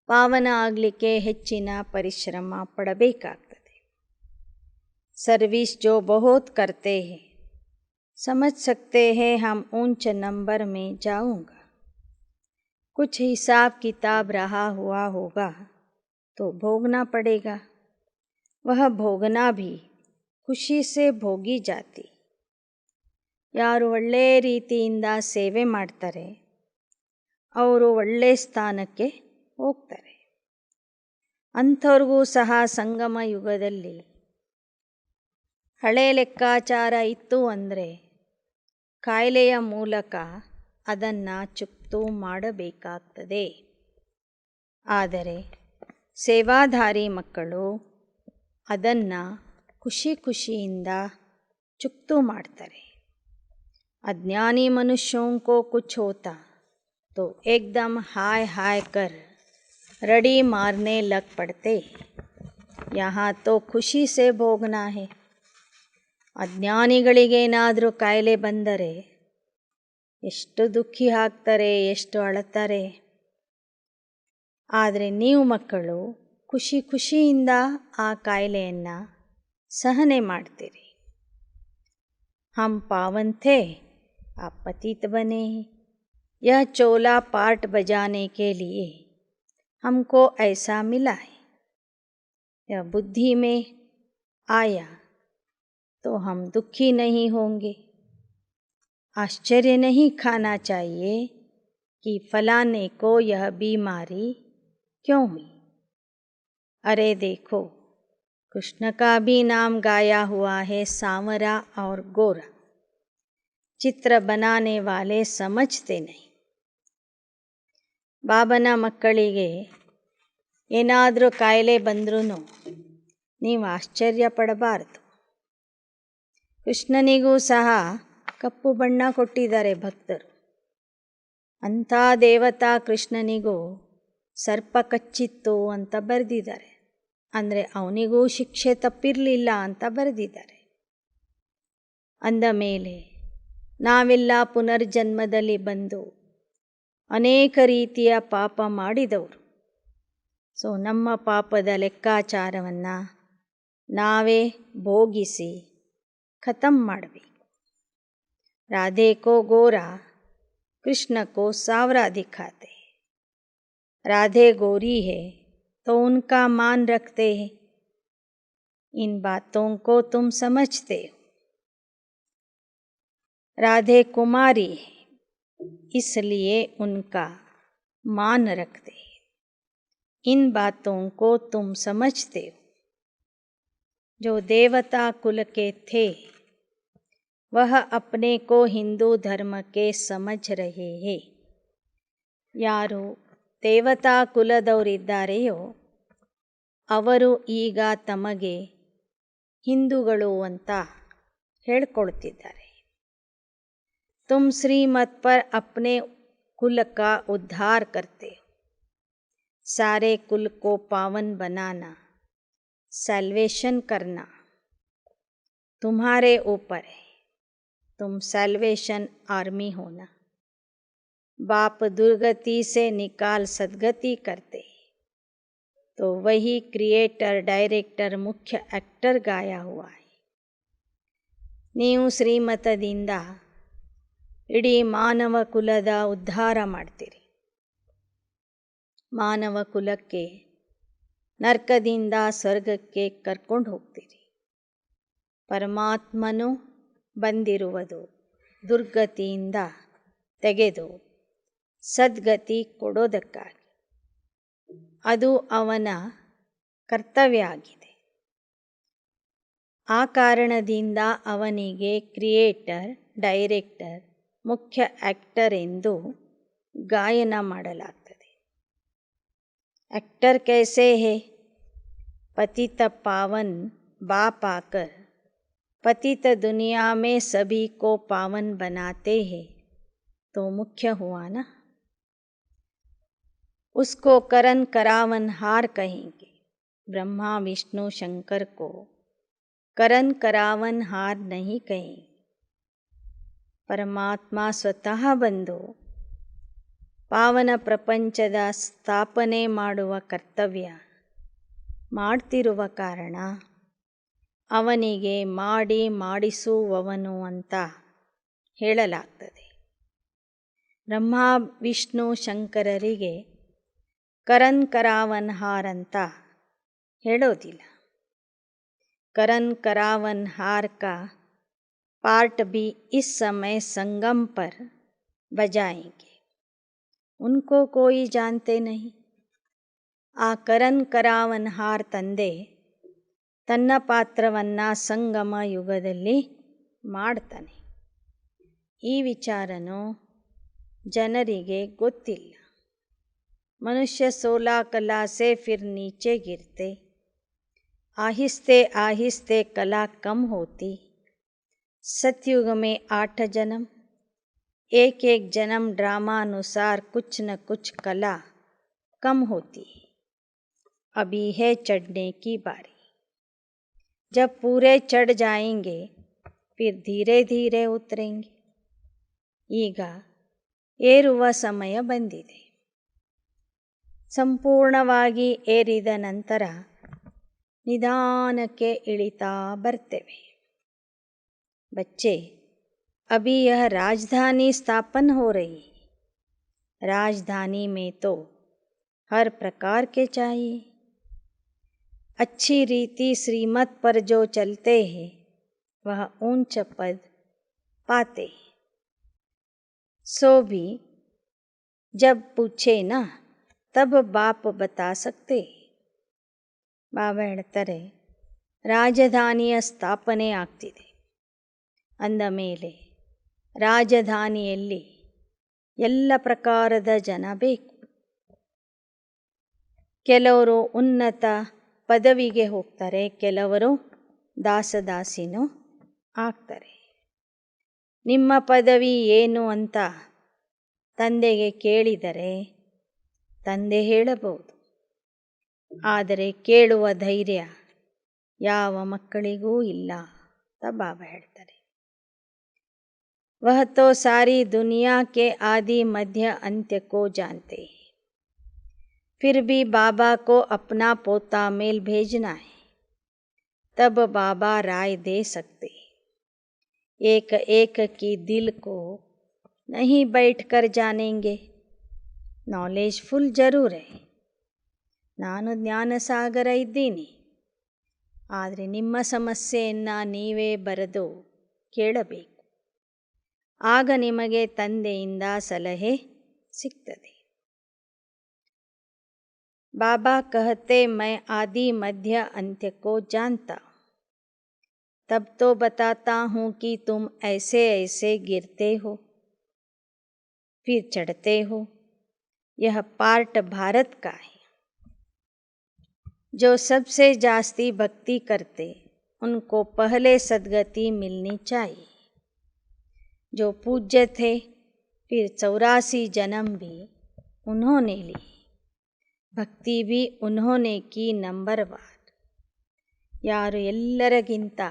[SPEAKER 1] ಪಾವನ ಆಗಲಿಕ್ಕೆ ಹೆಚ್ಚಿನ ಪರಿಶ್ರಮ ಪಡಬೇಕಾಗ್ತದೆ. ಸರ್ವಿಸ್ ಜೋ ಬಹುತ್ ಕರ್ತೆ ಹೈ, ಸಮझ सकते हैं हम ऊंच नंबर में जाऊंगा. कुछ हिसाब किताब रहा हुआ होगा तो भोगना पड़ेगा. वह भोगना भी ಖುಷಿ से ಭೋಗಿ ಜಾತಿ. ಯಾರು ಒಳ್ಳೆಯ ರೀತಿಯಿಂದ ಸೇವೆ ಮಾಡ್ತಾರೆ ಅವರು ಒಳ್ಳೆಯ ಸ್ಥಾನಕ್ಕೆ ಹೋಗ್ತಾರೆ. ಅಂಥವ್ರಿಗೂ ಸಹ ಸಂಗಮ ಯುಗದಲ್ಲಿ ಹಳೆ ಲೆಕ್ಕಾಚಾರ ಇತ್ತು ಅಂದರೆ ಕಾಯಿಲೆಯ ಮೂಲಕ ಅದನ್ನು ಚುಕ್ತು ಮಾಡಬೇಕಾಗ್ತದೆ. ಆದರೆ ಸೇವಾಧಾರಿ ಮಕ್ಕಳು ಅದನ್ನು ಖುಷಿಯಿಂದ ಚುಕ್ತು ಮಾಡ್ತಾರೆ. अज्ञानी मनुष्यों को कुछ होता तो एकदम हाय हाय कर रड़ी मारने लग पड़ते. यहाँ तो खुशी से भोगना है. ಅಜ್ಞಾನಿಗಳಿಗೇನಾದರೂ ಕಾಯಿಲೆ ಬಂದರೆ ಎಷ್ಟು ದುಃಖಿ ಆಗ್ತಾರೆ, ಎಷ್ಟು ಅಳುತ್ತಾರೆ. ಆದರೆ ನೀವು ಮಕ್ಕಳು ಖುಷಿಯಿಂದ ಆ ಕಾಯಿಲೆಯನ್ನು ಸಹನೆ ಮಾಡ್ತೀರಿ. हम पावन थे, आप पतित बने. यह चोला पार्ट बजाने के लिए हमको ऐसा मिला है. यह बुद्धि में आया तो हम दुखी नहीं होंगे. आश्चर्य नहीं खाना चाहिए कि फलाने को यह बीमारी क्यों हुई. अरे देखो, कृष्ण का भी नाम गाया हुआ है, सांवरा और गोरा. चित्र बनाने वाले समझते नहीं. ಬಾಬನ ಮಕ್ಕಳಿಗೆ ಏನಾದರೂ ಕಾಯಿಲೆ ಬಂದ್ರೂ ನೀವು ಆಶ್ಚರ್ಯ ಪಡಬಾರದು. ಕೃಷ್ಣನಿಗೂ ಸಹ ಕಪ್ಪು ಬಣ್ಣ ಕೊಟ್ಟಿದ್ದಾರೆ ಭಕ್ತರು. ಅಂಥ ದೇವತಾ ಕೃಷ್ಣನಿಗೂ ಸರ್ಪ ಕಚ್ಚಿತ್ತು ಅಂತ ಬರೆದಿದ್ದಾರೆ. ಅಂದರೆ ಅವನಿಗೂ ಶಿಕ್ಷೆ ತಪ್ಪಿರಲಿಲ್ಲ ಅಂತ ಬರೆದಿದ್ದಾರೆ. ಅಂದ ಮೇಲೆ ನಾವೆಲ್ಲ ಪುನರ್ಜನ್ಮದಲ್ಲಿ ಬಂದು ಅನೇಕ ರೀತಿಯ ಪಾಪ ಮಾಡಿದವರು. ನಮ್ಮ ಪಾಪದ ಲೆಕ್ಕಾಚಾರವನ್ನು ನಾವೇ ಭೋಗಿಸಿ ಖತಮ್ ಮಾಡಬೇಕು. राधे को गोरा, कृष्ण को सांवरा दिखाते। राधे गोरी है तो उनका मान रखते हैं। इन बातों को तुम समझते हो। राधे कुमारी है इसलिए उनका मान रखते हैं। इन बातों को तुम समझते हो। जो देवता कुल के थे वह अपने को हिंदू धर्म के समझ रहे हैं। ಯಾರು ದೇವತಾ ಕುಲದವರಿದ್ದಾರೆಯೋ ಅವರು ಈಗ ತಮಗೆ ಹಿಂದೂಗಳು ಅಂತ ಹೇಳ್ಕೊಳ್ತಿದ್ದಾರೆ। तुम श्रीमत पर अपने कुल का उद्धार करते हो। सारे कुल को पावन बनाना, सैल्वेशन करना तुम्हारे ऊपर है। तुम सैल्वेशन आर्मी होना। बाप दुर्गति से निकाल सद्गति करते तो वही क्रिएटर, डायरेक्टर, मुख्य एक्टर गाया हुआ है। ನೀವು ಶ್ರೀಮತದಿಂದ ಇಡೀ ಮಾನವ ಕುಲದ ಉದ್ಧಾರ ಮಾಡ್ತೀರಿ। ಮಾನವ ಕುಲಕ್ಕೆ ನರಕದಿಂದ ಸ್ವರ್ಗಕ್ಕೆ ಕರ್ಕೊಂಡು ಹೋಗ್ತೀರಿ। ಪರಮಾತ್ಮನು ಬಂದಿರುವುದು ದುರ್ಗತಿಯಿಂದ ತೆಗೆದು ಸದ್ಗತಿ ಕೊಡೋದಕ್ಕಾಗಿ। ಅದು ಅವನ ಕರ್ತವ್ಯ ಆಗಿದೆ। ಆ ಕಾರಣದಿಂದ ಅವನಿಗೆ ಕ್ರಿಯೇಟರ್, ಡೈರೆಕ್ಟರ್, ಮುಖ್ಯ ಆಕ್ಟರ್ ಎಂದು ಗಾಯನ ಮಾಡಲಾಗ್ತದೆ। एक्टर कैसे है? पतित पावन बाप आकर पतित दुनिया में सभी को पावन बनाते हैं तो मुख्य हुआ ना। उसको करन करावनहार कहेंगे। ब्रह्मा विष्णु शंकर को करन करावनहार नहीं कहेंगे। ಪರಮಾತ್ಮ ಸ್ವತಃ ಬಂದು ಪಾವನ ಪ್ರಪಂಚದ ಸ್ಥಾಪನೆ ಮಾಡುವ ಕರ್ತವ್ಯ ಮಾಡ್ತಿರುವ ಕಾರಣ ಅವನಿಗೆ ಮಾಡಿಸುವವನು ಅಂತ ಹೇಳಲಾಗ್ತದೆ। ಬ್ರಹ್ಮ ವಿಷ್ಣು ಶಂಕರರಿಗೆ ಕರನ್ ಕರಾವನ್ಹಾರ್ ಅಂತ ಹೇಳೋದಿಲ್ಲ। करन करावनहार का पार्ट भी इस समय संगम पर बजाएंगे। उनको कोई जानते नहीं। ಆ ಕರನ್ ಕರಾವನ್ಹಾರ್ ತಂದೆ ತನ್ನ ಪಾತ್ರವನ್ನು ಸಂಗಮ ಯುಗದಲ್ಲಿ ಮಾಡ್ತಾನೆ। ಈ ವಿಚಾರನೂ ಜನರಿಗೆ ಗೊತ್ತಿಲ್ಲ। ಮನುಷ್ಯ 16 कला से फिर नीचे गिरते, आहिस्ते आहिस्ते कला कम होती। सतयुग में 8 जन्म, एक एक जन्म ड्रामा अनुसार कुछ न कुछ कला कम होती। अभी है चढ़ने की बारी। जब पूरे चढ़ जाएंगे फिर धीरे धीरे उतरेंगे। ಈಗ ಏರುವ ಸಮಯ ಬಂದಿದೆ। ಸಂಪೂರ್ಣವಾಗಿ ಏರಿದ ನಂತರ निदानಕ್ಕೆ इळिता बरतेवे। बच्चे, अभी यह राजधानी स्थापन हो रही। राजधानी में तो हर प्रकार के चाहिए। अच्छी रीति श्रीमत पर जो चलते हैं वह ऊंच पद पाते। सो भी जब पूछे ना तब बाप बता सकते। ಬಾಬಾ ಹೇಳ್ತಾರೆ, ರಾಜಧಾನಿಯ ಸ್ಥಾಪನೆ ಆಗ್ತಿದೆ ಅಂದ ಮೇಲೆ ರಾಜಧಾನಿಯಲ್ಲಿ ಎಲ್ಲ ಪ್ರಕಾರದ ಜನ ಬೇಕು। ಕೆಲವರು ಉನ್ನತ ಪದವಿಗೆ ಹೋಗ್ತಾರೆ, ಕೆಲವರು ದಾಸದಾಸಿನೂ ಆಗ್ತಾರೆ। ನಿಮ್ಮ ಪದವಿ ಏನು ಅಂತ ತಂದೆಗೆ ಕೇಳಿದರೆ ತಂದೆ ಹೇಳಬಹುದು, ಆದರೆ ಕೇಳುವ ಧೈರ್ಯ ಯಾವ ಮಕ್ಕಳಿಗೂ ಇಲ್ಲ ಅಂತ ಬಾಬಾ ಹೇಳ್ತಾರೆ। वह तो सारी दुनिया के आदि मध्य अंत्य को जानते हैं, फिर भी बाबा को अपना पोता मेल भेजना है, तब बाबा राय दे सकते। एक एक की दिल को नहीं बैठ कर जानेंगे. ನಾಲೆಜ್ಫುಲ್ ಜರೂರೇ. ನಾನು ಜ್ಞಾನಸಾಗರ ಇದ್ದೀನಿ, ಆದರೆ ನಿಮ್ಮ ಸಮಸ್ಯೆಯನ್ನು ನೀವೇ ಬರೆದು ಕೇಳಬೇಕು. ಆಗ ನಿಮಗೆ ತಂದೆಯಿಂದ ಸಲಹೆ ಸಿಗ್ತದೆ. बाबा कहते मैं आदि मध्य अंत्य को जानता, तब तो बताता हूँ कि तुम ऐसे ऐसे गिरते हो फिर चढ़ते हो. यह पार्ट भारत का है. जो सबसे जास्ती भक्ति करते उनको पहले सद्गति मिलनी चाहिए. जो पूज्य थे फिर 84 जन्म भी उन्होंने ली. ಭಕ್ತಿ भी उन्होंने की ನಂಬರ್ವಾರ್. ಯಾರು ಎಲ್ಲರಿಗಿಂತ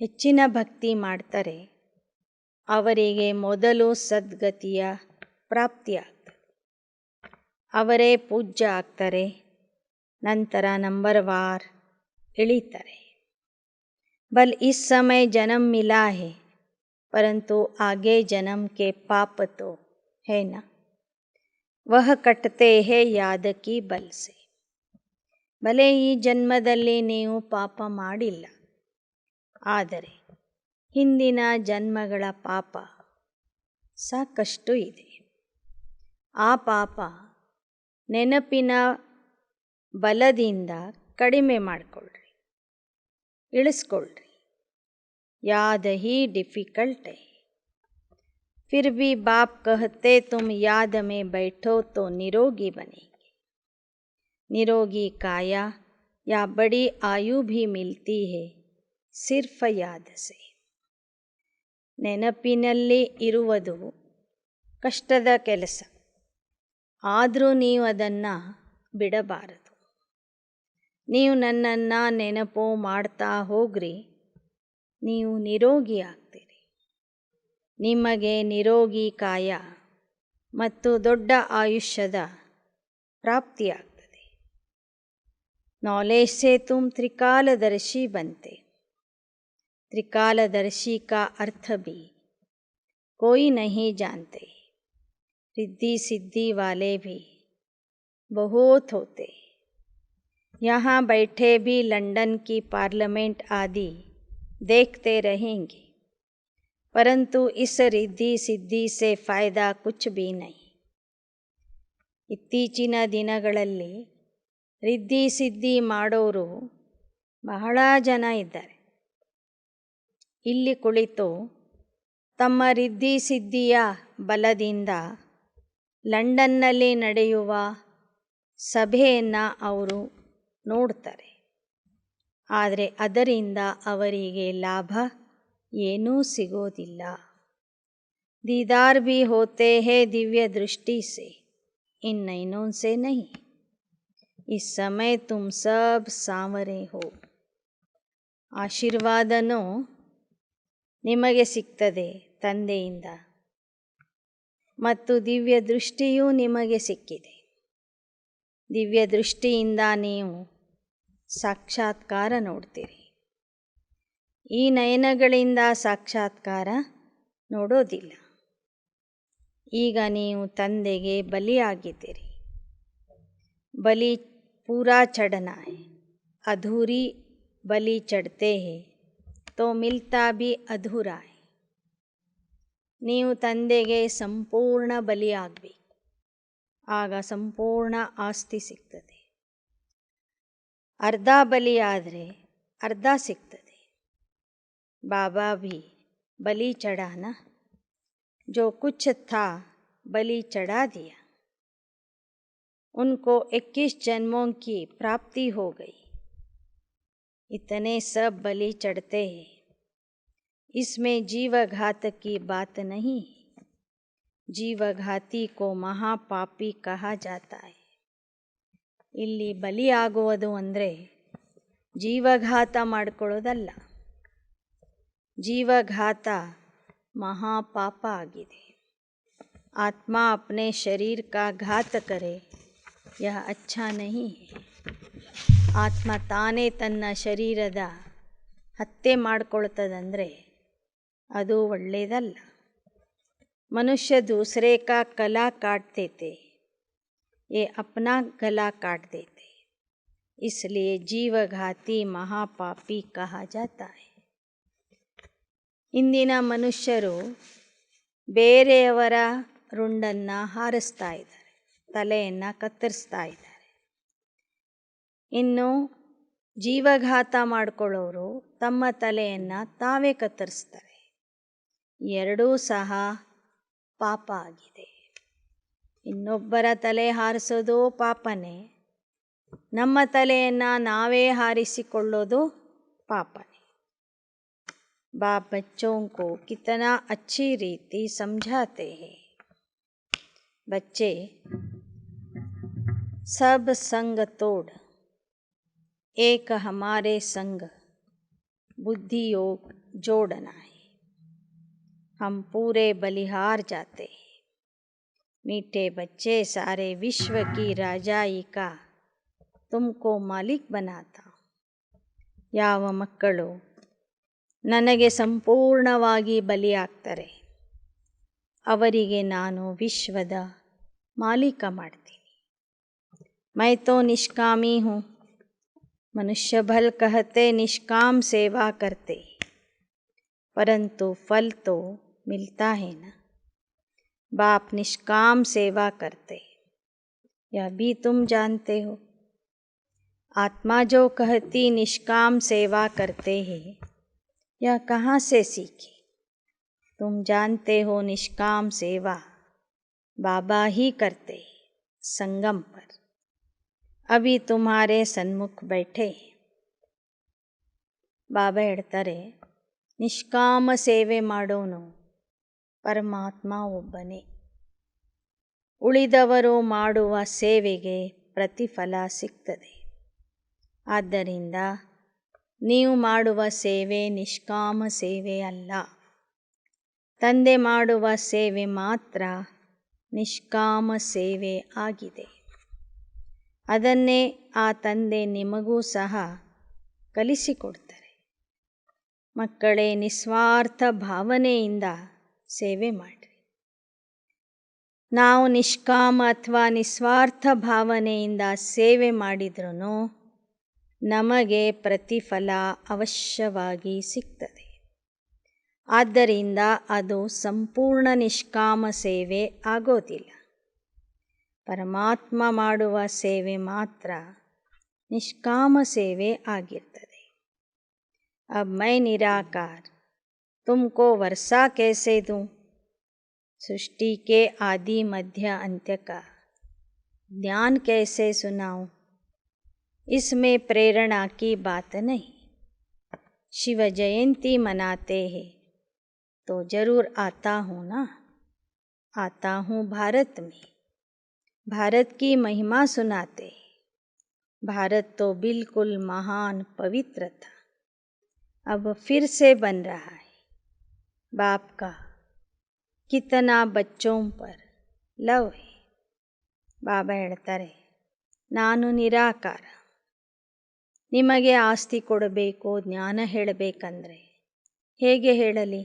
[SPEAKER 1] ಹೆಚ್ಚಿನ ಭಕ್ತಿ ಮಾಡ್ತಾರೆ ಅವರಿಗೆ ಮೊದಲು ಸದ್ಗತಿಯ ಪ್ರಾಪ್ತಿಯಾಗ್ತದೆ. ಅವರೇ ಪೂಜ್ಯ ಆಗ್ತಾರೆ, ನಂತರ ನಂಬರ್ವಾರ್ ಇಳಿತಾರೆ. ಬಲ್ ಇಸ್ ಸಮಯ ಜನ್ಮ ಮಿಲಾ ಹೈ, ಪರಂತು ಆಗೆ ಜನ್ಮ ಕೆ ಪಾಪ ತೋ ಹೈ ನಾ. ವಹ ಕಟ್ತೆ ಹೇ ಯಾದ ಕಿ ಬಲ್ ಸೆ. ಭಲೆ ಈ ಜನ್ಮದಲ್ಲಿ ನೀವು ಪಾಪ ಮಾಡಿಲ್ಲ, ಆದರೆ ಹಿಂದಿನ ಜನ್ಮಗಳ ಪಾಪ ಸಾಕಷ್ಟು ಇದೆ. ಆ ಪಾಪ ನೆನಪಿನ ಬಲದಿಂದ ಕಡಿಮೆ ಮಾಡಿಕೊಳ್ಳ್ರಿ, ಇಳಿಸ್ಕೊಳ್ರಿ. ಯಾದ ಹಿ ಡಿಫಿಕಲ್ಟ್ ಹೈ. फिर भी बाप कहते तुम याद में बैठो तो निरोगी बनेंगे. निरोगी काया या बड़ी आयु भी मिलती है सिर्फ याद से. ನೆನಪಿನಲ್ಲಿ ಇರುವುದು ಕಷ್ಟದ ಕೆಲಸ, ಆದರೂ ನೀವು ಅದನ್ನು ಬಿಡಬಾರದು. ನೀವು ನನ್ನನ್ನು ನೆನಪು ಮಾಡ್ತಾ ಹೋಗ್ರಿ, ನೀವು ನಿರೋಗಿ ಆಗ್ತೀರಿ. ನಿಮಗೆ ನಿರೋಗಿ ಕಾಯ ಮತ್ತು ದೊಡ್ಡ ಆಯುಷ್ಯದ ಪ್ರಾಪ್ತಿಯಾಗ್ತದೆ. ನಾಲೆಜ್ ಸೆ ತುಮ್ ತ್ರಿಕಾಲದರ್ಶಿ ಬಂತೆ. त्रिकालदर्शी का अर्थ भी कोई नहीं जानते. रिद्धि सिद्धि वाले भी बहुत होते. यहाँ बैठे भी लंदन की पार्लियामेंट आदि देखते रहेंगे, परंतु इस रिद्धि सिद्धि से फ़ायदा कुछ भी नहीं. ಇತ್ತೀಚಿನ ದಿನಗಳಲ್ಲಿ ರಿದ್ಧಿ ಸಿದ್ಧಿ ಮಾಡೋರು ಬಹಳ ಜನ ಇದ್ದಾರೆ. ಇಲ್ಲಿ ಕುಳಿತು ತಮ್ಮ ರಿದ್ಧಿ ಸಿದ್ಧಿಯ ಬಲದಿಂದ ಲಂಡನ್ನಲ್ಲಿ ನಡೆಯುವ ಸಭೆಯನ್ನು ಅವರು ನೋಡ್ತಾರೆ, ಆದರೆ ಅದರಿಂದ ಅವರಿಗೆ ಲಾಭ ಏನೂ ಸಿಗೋದಿಲ್ಲ. दीदार भी होते हैं दिव्य दृष्टि से, इन नैनों से नहीं. इस समय तुम सब सांवरे हो. ಆಶೀರ್ವಾದನೂ ನಿಮಗೆ ಸಿಗ್ತದೆ ತಂದೆಯಿಂದ, ಮತ್ತು ದಿವ್ಯ ದೃಷ್ಟಿಯೂ ನಿಮಗೆ ಸಿಕ್ಕಿದೆ. ದಿವ್ಯ ದೃಷ್ಟಿಯಿಂದ ನೀವು ಸಾಕ್ಷಾತ್ಕಾರ ನೋಡ್ತೀರಿ. ಈ ನಯನಗಳಿಂದ ಸಾಕ್ಷಾತ್ಕಾರ ನೋಡೋದಿಲ್ಲ. ಈಗ ನೀವು ತಂದೆಗೆ ಬಲಿಯಾಗಿದ್ದೀರಿ. ಬಲಿ ಪೂರಾ ಚढ़ना है. अधूरी बलि चढ़ते हैं तो मिलता भी अधूरा है. ನೀವು ತಂದೆಗೆ ಸಂಪೂರ್ಣ ಬಲಿಯಾಗಬೇಕು, ಆಗ ಸಂಪೂರ್ಣ ಆಸ್ತಿ ಸಿಗ್ತದೆ. ಅರ್ಧ ಬಲಿ ಆದರೆ ಅರ್ಧ ಸಿಗ್ತದೆ. ಬಾಬಾ भी बलि चढ़ाना, जो कुछ था बलि चढ़ा दिया. उनको 21 जन्मों की प्राप्ति हो गई. इतने सब बलि चढ़ते हैं. इसमें जीवघात की बात नहीं. जीवघाती को महापापी कहा जाता है. ಇಲ್ಲಿ ಬಲಿ ಆಗುವುದು ಅಂದರೆ ಜೀವಘಾತ ಮಾಡಿಕೊಳ್ಳೋದಲ್ಲ. ಜೀವಘಾತ ಮಹಾಪಾಪ ಆಗಿದೆ. आत्मा अपने शरीर का घात करे यह अच्छा नहीं है. ಆತ್ಮ ತಾನೇ ತನ್ನ ಶರೀರದ ಹತ್ಯೆ ಮಾಡಿಕೊಳ್ತದಂದರೆ ಅದು ಒಳ್ಳೆಯದಲ್ಲ. मनुष्य दूसरे का गला काट देते, ये अपना गला काट देते, इसलिए जीवघाती महापापी कहा जाता है. ಇಂದಿನ ಮನುಷ್ಯರು ಬೇರೆಯವರ ರುಂಡನ್ನು ಹಾರಿಸ್ತಾ ಇದ್ದಾರೆ, ತಲೆಯನ್ನು ಕತ್ತರಿಸ್ತಾ ಇದ್ದಾರೆ. ಇನ್ನು ಜೀವಘಾತ ಮಾಡಿಕೊಳ್ಳೋರು ತಮ್ಮ ತಲೆಯನ್ನು ತಾವೇ ಕತ್ತರಿಸ್ತಾರೆ. ಎರಡೂ ಸಹ ಪಾಪ ಆಗಿದೆ. ಇನ್ನೊಬ್ಬರ ತಲೆ ಹಾರಿಸೋದು ಪಾಪನೇ, ನಮ್ಮ ತಲೆಯನ್ನು ನಾವೇ ಹಾರಿಸಿಕೊಳ್ಳೋದು ಪಾಪನೇ. बाप बच्चों को कितना अच्छी रीति समझाते हैं. बच्चे सब संग तोड़ एक हमारे संग बुद्धि योग जोड़ना है. हम पूरे बलिहार जाते हैं. मीठे बच्चे सारे विश्व की राजाई का तुमको मालिक बनाता. ಯಾವ ಮಕ್ಕಳು ನನಗೆ ಸಂಪೂರ್ಣವಾಗಿ ಬಲಿಯಾಗ್ತಾರೆ ಅವರಿಗೆ ನಾನು ವಿಶ್ವದ ಮಾಲೀಕ ಮಾಡ್ತೀನಿ. मैं तो निष्कामी हूँ. मनुष्य भल कहते निष्काम सेवा करते, परंतु फल तो मिलता है ना. बाप निष्काम सेवा करते, यह भी तुम जानते हो. आत्मा जो कहती निष्काम सेवा करते हैं, यह कहाँ से सीखे. तुम जानते हो निष्काम सेवा बाबा ही करते संगम पर. अभी तुम्हारे सन्मुख बैठे. ಬಾಬಾ ಹೇಳ್ತಾರೆ, ನಿಷ್ಕಾಮ ಸೇವೆ ಮಾಡೋನು ಪರಮಾತ್ಮ ಒಬ್ಬನೇ. ಉಳಿದವರು ಮಾಡುವ ಸೇವೆಗೆ ಪ್ರತಿಫಲ ಸಿಗ್ತದೆ. ಆದ್ದರಿಂದ ನೀವು ಮಾಡುವ ಸೇವೆ ನಿಷ್ಕಾಮ ಸೇವೆ ಅಲ್ಲ. ತಂದೆ ಮಾಡುವ ಸೇವೆ ಮಾತ್ರ ನಿಷ್ಕಾಮ ಸೇವೆ ಆಗಿದೆ. ಅದನ್ನೇ ಆ ತಂದೆ ನಿಮಗೂ ಸಹ ಕಲಿಸಿಕೊಡ್ತಾರೆ. ಮಕ್ಕಳೇ, ನಿಸ್ವಾರ್ಥ ಭಾವನೆಯಿಂದ ಸೇವೆ ಮಾಡಿರಿ. ನಾವು ನಿಷ್ಕಾಮ ಅಥವಾ ನಿಸ್ವಾರ್ಥ ಭಾವನೆಯಿಂದ ಸೇವೆ ಮಾಡಿದ್ರೂ ನಮಗೆ ಪ್ರತಿಫಲ ಅವಶ್ಯವಾಗಿ ಸಿಗ್ತದೆ. ಆದ್ದರಿಂದ ಅದು ಸಂಪೂರ್ಣ ನಿಷ್ಕಾಮ ಸೇವೆ ಆಗೋದಿಲ್ಲ. ಪರಮಾತ್ಮ ಮಾಡುವ ಸೇವೆ ಮಾತ್ರ ನಿಷ್ಕಾಮ ಸೇವೆ ಆಗಿರ್ತದೆ. अब मैं निराकार तुमको वर्षा कैसे दूँ. सृष्टि के आदि मध्य अंत्य का ज्ञान कैसे सुनाऊँ. इसमें प्रेरणा की बात नहीं. शिव जयंती मनाते हैं तो ज़रूर आता हूँ ना. आता हूँ भारत में. भारत की महिमा सुनाते. भारत तो बिल्कुल महान पवित्र था, अब फिर से बन रहा है. बाप का कितना बच्चों पर लव है. ಬಾಬಾ ಹೇಳ್ತಾರೆ, ನಾನು ನಿರಾಕಾರ. ನಿಮಗೆ ಆಸ್ತಿ ಕೊಡಬೇಕು, ಜ್ಞಾನ ಹೇಳಬೇಕಂದ್ರೆ ಹೇಗೆ ಹೇಳಲಿ.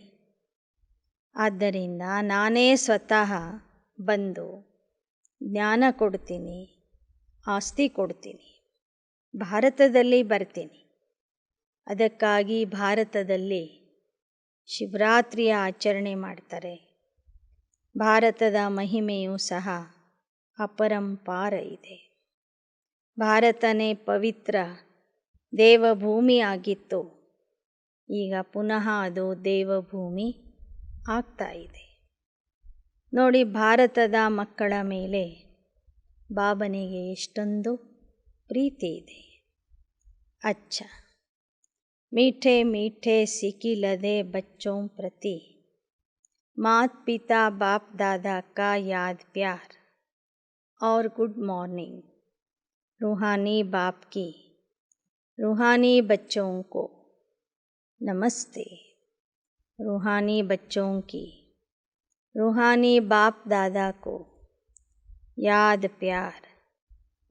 [SPEAKER 1] ಆದ್ದರಿಂದ ನಾನೇ ಸ್ವತಃ ಬಂದು ಜ್ಞಾನ ಕೊಡ್ತೀನಿ, ಆಸ್ತಿ ಕೊಡ್ತೀನಿ. ಭಾರತದಲ್ಲಿ ಬರ್ತೀನಿ. ಅದಕ್ಕಾಗಿ ಭಾರತದಲ್ಲಿ ಶಿವರಾತ್ರಿಯ ಆಚರಣೆ ಮಾಡ್ತಾರೆ. ಭಾರತದ ಮಹಿಮೆಯೂ ಸಹ ಅಪರಂಪಾರ ಇದೆ. ಭಾರತನೇ ಪವಿತ್ರ ದೇವಭೂಮಿ ಆಗಿತ್ತು. ಈಗ ಪುನಃ ಅದು ದೇವಭೂಮಿ ಆಗ್ತಾ ಇದೆ. ನೋಡಿ, ಭಾರತದ ಮಕ್ಕಳ ಮೇಲೆ ಬಾಬನಿಗೆ ಎಷ್ಟೊಂದು ಪ್ರೀತಿ ಇದೆ. ಅಚ್ಚ मीठे मीठे सिकिलदे बच्चों प्रति मात पिता बाप दादा का याद प्यार और गुड मॉर्निंग. रूहानी बाप की रूहानी बच्चों को नमस्ते. रूहानी बच्चों की रूहानी बाप दादा को याद प्यार,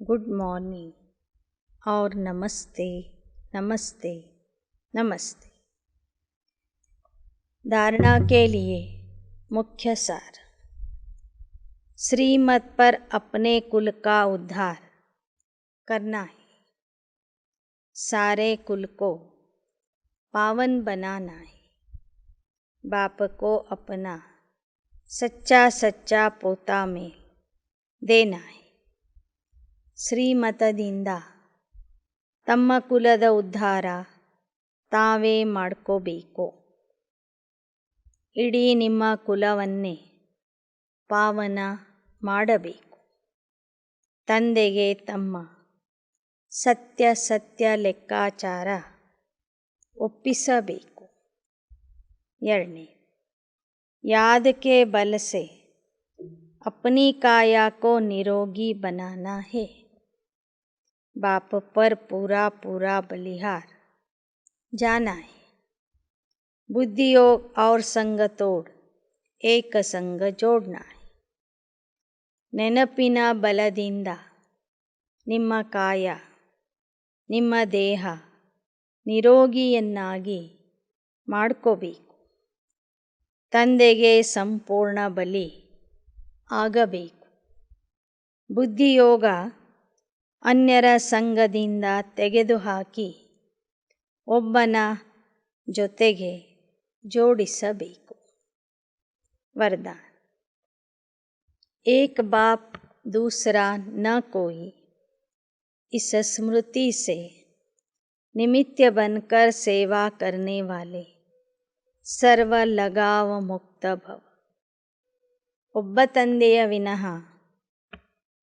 [SPEAKER 1] गुड मॉर्निंग और नमस्ते नमस्ते नमस्ते. धारणा के लिए मुख्य सार। श्रीमत पर अपने कुल का उद्धार करना है। सारे कुल को पावन बनाना है। बाप को अपना सच्चा सच्चा पोता में देना है। ಶ್ರೀಮತದಿಂದ ತಮ್ಮ ಕುಲದ ಉದ್ಧಾರ ತಾವೇ ಮಾಡ್ಕೋಬೇಕು. ಇಡೀ ನಿಮ್ಮ ಕುಲವನ್ನೇ ಪಾವನ ಮಾಡಬೇಕು. ತಂದೆಗೆ ತಮ್ಮ ಸತ್ಯ ಸತ್ಯ ಲೆಕ್ಕಾಚಾರ ಒಪ್ಪಿಸಬೇಕು. 2. याद के बल से अपनी काया को निरोगी बनाना है. बाप पर पूरा पूरा बलिहार जाना है. बुद्धि योग और संग तोड़ एक संग जोड़ना है. ನೆನಪಿನ ಬಲದಿಂದ ನಿಮ್ಮ ಕಾಯ ನಿಮ್ಮ ದೇಹ ನಿರೋಗಿಯನ್ನಾಗಿ ಮಾಡ್ಕೋಬೇಕು. ತಂದೆಗೆ ಸಂಪೂರ್ಣ ಬಲಿ ಆಗಬೇಕು. ಬುದ್ಧಿಯೋಗ ಅನ್ಯರ ಸಂಗದಿಂದ ತೆಗೆದುಹಾಕಿ ಒಬ್ಬನ ಜೊತೆಗೆ ಜೋಡಿಸಬೇಕು. वरदान. एक बाप दूसरा न कोई, इस स्मृति से निमित्त बनकर सेवा करने वाले ಸರ್ವ ಲಗಾವ ಮುಕ್ತ ಭವ. ಒಬ್ಬ ತಂದೆಯ ವಿನಃ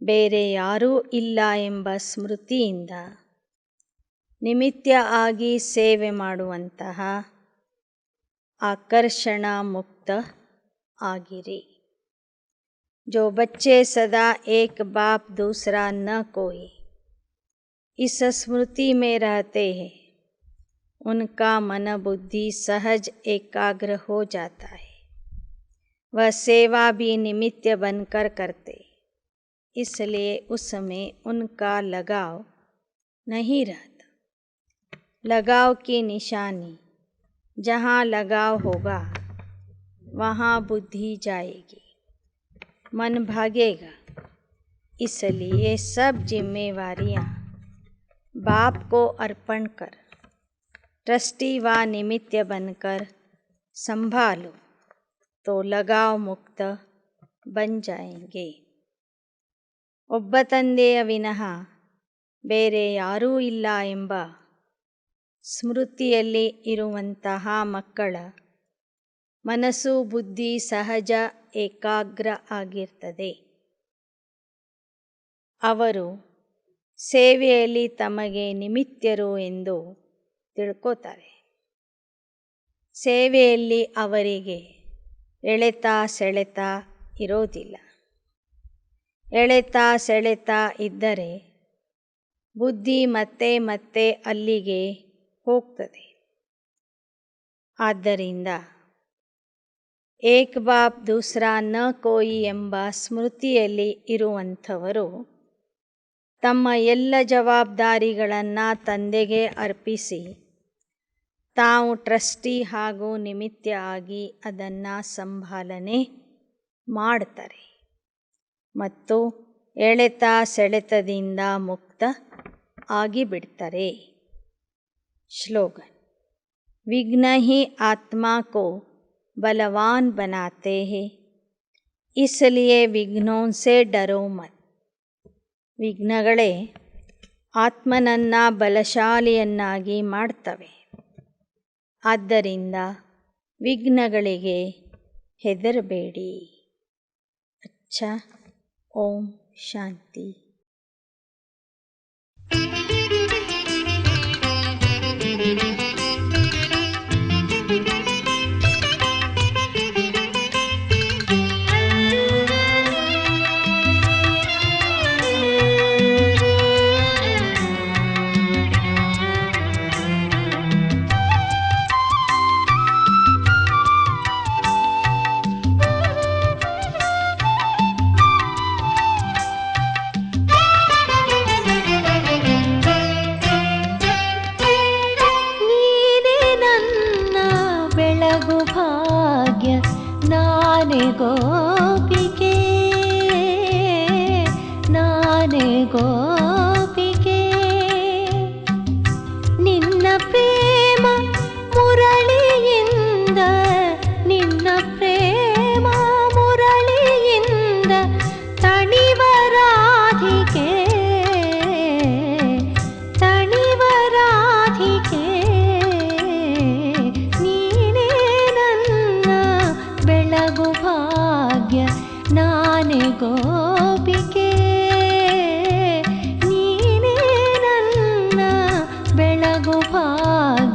[SPEAKER 1] ಬೇರೆ ಯಾರೂ ಇಲ್ಲ ಎಂಬ ಸ್ಮೃತಿಯಿಂದ ನಿಮಿತ್ತ ಆಗಿ ಸೇವೆ ಮಾಡುವಂತಹ ಆಕರ್ಷಣ ಮುಕ್ತ ಆಗಿರಿ. जो बच्चे सदा एक बाप दूसरा न कोई इस स्मृति में रहते हैं, उनका मन बुद्धि सहज एकाग्र हो जाता है. वह सेवा भी निमित्त बनकर करते, इसलिए उसमें उनका लगाव नहीं रहता. लगाव की निशानी, जहाँ लगाव होगा वहाँ बुद्धि जाएगी, मन भागेगा. इसलिए सब जिम्मेवारियाँ बाप को अर्पण कर ट्रस्टी व निमित्त बनकर संभालो तो लगाव मुक्त बन जाएंगे. ಒಬ್ಬ ತಂದೆಯ ವಿನಃ ಬೇರೆ ಯಾರೂ ಇಲ್ಲ ಎಂಬ ಸ್ಮೃತಿಯಲ್ಲಿ ಇರುವಂತಹ ಮಕ್ಕಳ ಮನಸ್ಸು ಬುದ್ಧಿ ಸಹಜ ಏಕಾಗ್ರ ಆಗಿರ್ತದೆ. ಅವರು ಸೇವೆಯಲ್ಲಿ ತಮಗೆ ನಿಮಿತ್ತರು ಎಂದು ತಿಳ್ಕೋತಾರೆ. ಸೇವೆಯಲ್ಲಿ ಅವರಿಗೆ ಎಳೆತ ಸೆಳೆತ ಇರೋದಿಲ್ಲ. ಎಳೆತ ಸೆಳೆತ ಇದ್ದರೆ ಬುದ್ಧಿ ಮತ್ತೆ ಮತ್ತೆ ಅಲ್ಲಿಗೆ ಹೋಗ್ತದೆ. ಆದ್ದರಿಂದ ಏಕ್ ಬಾಪ್ ದೂಸರಾ ನ ಕೋಯಿ ಎಂಬ ಸ್ಮೃತಿಯಲ್ಲಿ ಇರುವಂಥವರು ತಮ್ಮ ಎಲ್ಲ ಜವಾಬ್ದಾರಿಗಳನ್ನು ತಂದೆಗೆ ಅರ್ಪಿಸಿ ತಾವು ಟ್ರಸ್ಟಿ ಹಾಗೂ ನಿಮಿತ್ತ ಆಗಿ ಅದನ್ನು ಸಂಭಾಲನೆ ಮಾಡ್ತಾರೆ ಮತ್ತು ಎಳೆತ ಸೆಳೆತದಿಂದ ಮುಕ್ತ ಆಗಿಬಿಡ್ತಾರೆ. ಶ್ಲೋಗನ್. विघ्न ही आत्मा को बलवान बनाते हैं, इसलिए विघ्नों से डरो मत. ವಿಘ್ನಗಳೇ ಆತ್ಮನನ್ನು ಬಲಶಾಲಿಯನ್ನಾಗಿ ಮಾಡ್ತವೆ. ಆದ್ದರಿಂದ ವಿಘ್ನಗಳಿಗೆ ಹೆದರಬೇಡಿ. ಅಚ್ಚಾ. ಓಂ ಶಾಂತಿ.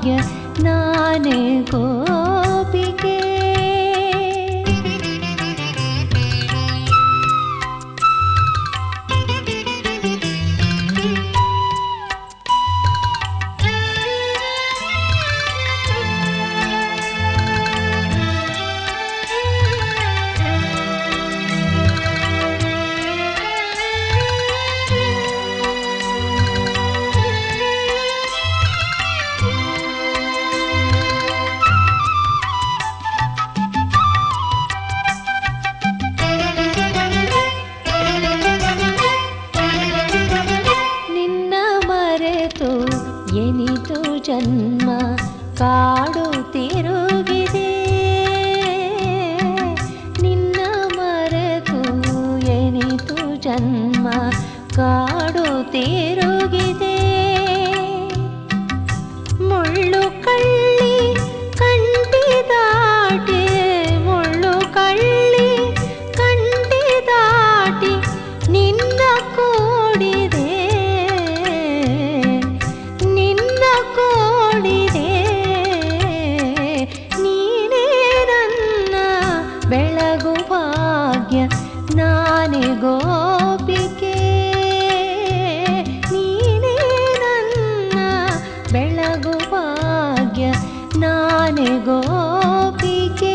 [SPEAKER 2] ಭಾಗ್ಯ ನಾನೇ ಗೋಪಿಕೆ. ಎನಿತು ಜನ್ಮ ಕಾಡು ತಿರುಗಿದೆ, ನಿನ್ನ ಮರೆತು ಎನಿತು ಜನ್ಮ ಕಾಡು ತಿರುಗಿದೆ. ಮುಳ್ಳು ಕಳ್ಳಿ ಕಂಟಿ ದಾಟಿ, ಮುಳ್ಳು ಕಳ್ಳಿ ಕಂಟಿ ದಾಟಿ ನಿನ್ನ ಕೂಡಿದೆ, ಬೆಳಗು ಭಾಗ್ಯ ನಾನೇ ಗೋಪಿಕೆ. ನೀನೇ ನನ್ನ ಬೆಳಗು ಭಾಗ್ಯ ನಾನೇ ಗೋಪಿಕೆ.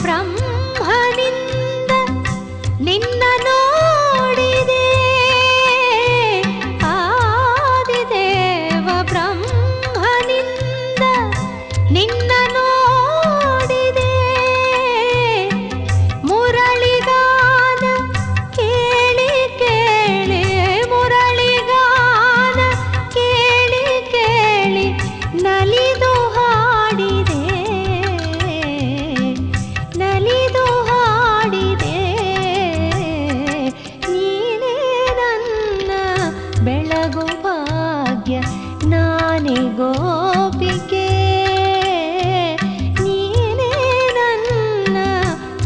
[SPEAKER 2] ಬ್ರಹ್ಮನಿಂದ ನಿನ್ನ ನೋಡಿದೆ, ಆದಿದೇವ ಬ್ರಹ್ಮನಿಂದ ನಿನ್ನ ನೋಡಿದೆ. ಮುರಳಿಗಾನ ಕೇಳಿ ಕೇಳಿ, ಮುರಳಿಗಾನ ಕೇಳಿ ಕೇಳಿ ನಲಿದು ಹಾಡಿದೆ, ನಲಿದು ಹಾಡಿದೆ. ನೀನೇ ನನ್ನ ಬೆಳಗು ಭಾಗ್ಯ ನಾನೇ ಗೋಪಿಕೆ. ನೀನೇ ನನ್ನ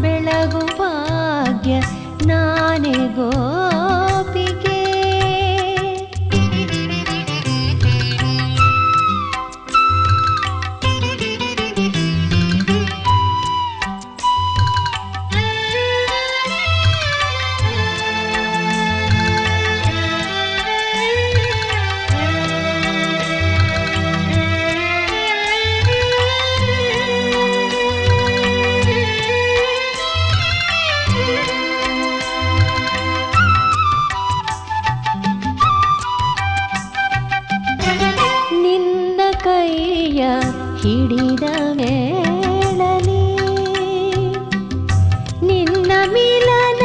[SPEAKER 2] ಬೆಳಗು ಭಾಗ್ಯ ನಾನೇ ಗೋಪಿಕೆ. ನಿನ್ನ ಕೈಯ ಹಿಡಿದ ವೇಳಲಿ ನಿನ್ನ ಮಿಲನ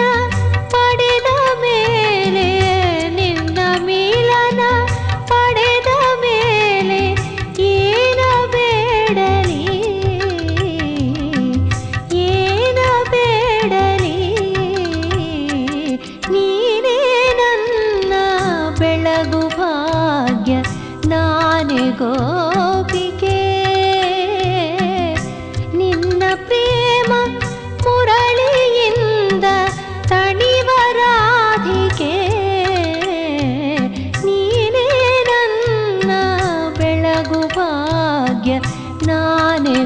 [SPEAKER 2] ಪಡೆದ ಮೇಲೆ, ನಿನ್ನ ಮಿಲನ ಪಡೆದ ಮೇಲೆ ಏನ ಬೇಡಲಿ, ಏನ ಬೇಡಲಿ. ನೀನೇ ನನ್ನ ಬೆಳಗು ಭಾಗ್ಯ ನಾನೇ ಗೋಪಿಕೆ. ನಿನ್ನ ಪ್ರೇಮ ಮುರಳಿಯಿಂದ ತಣಿವ ರಾಧಿಕೆ. ನೀನೇ ನನ್ನ ಬೆಳಗು ಭಾಗ್ಯ ನಾನೇ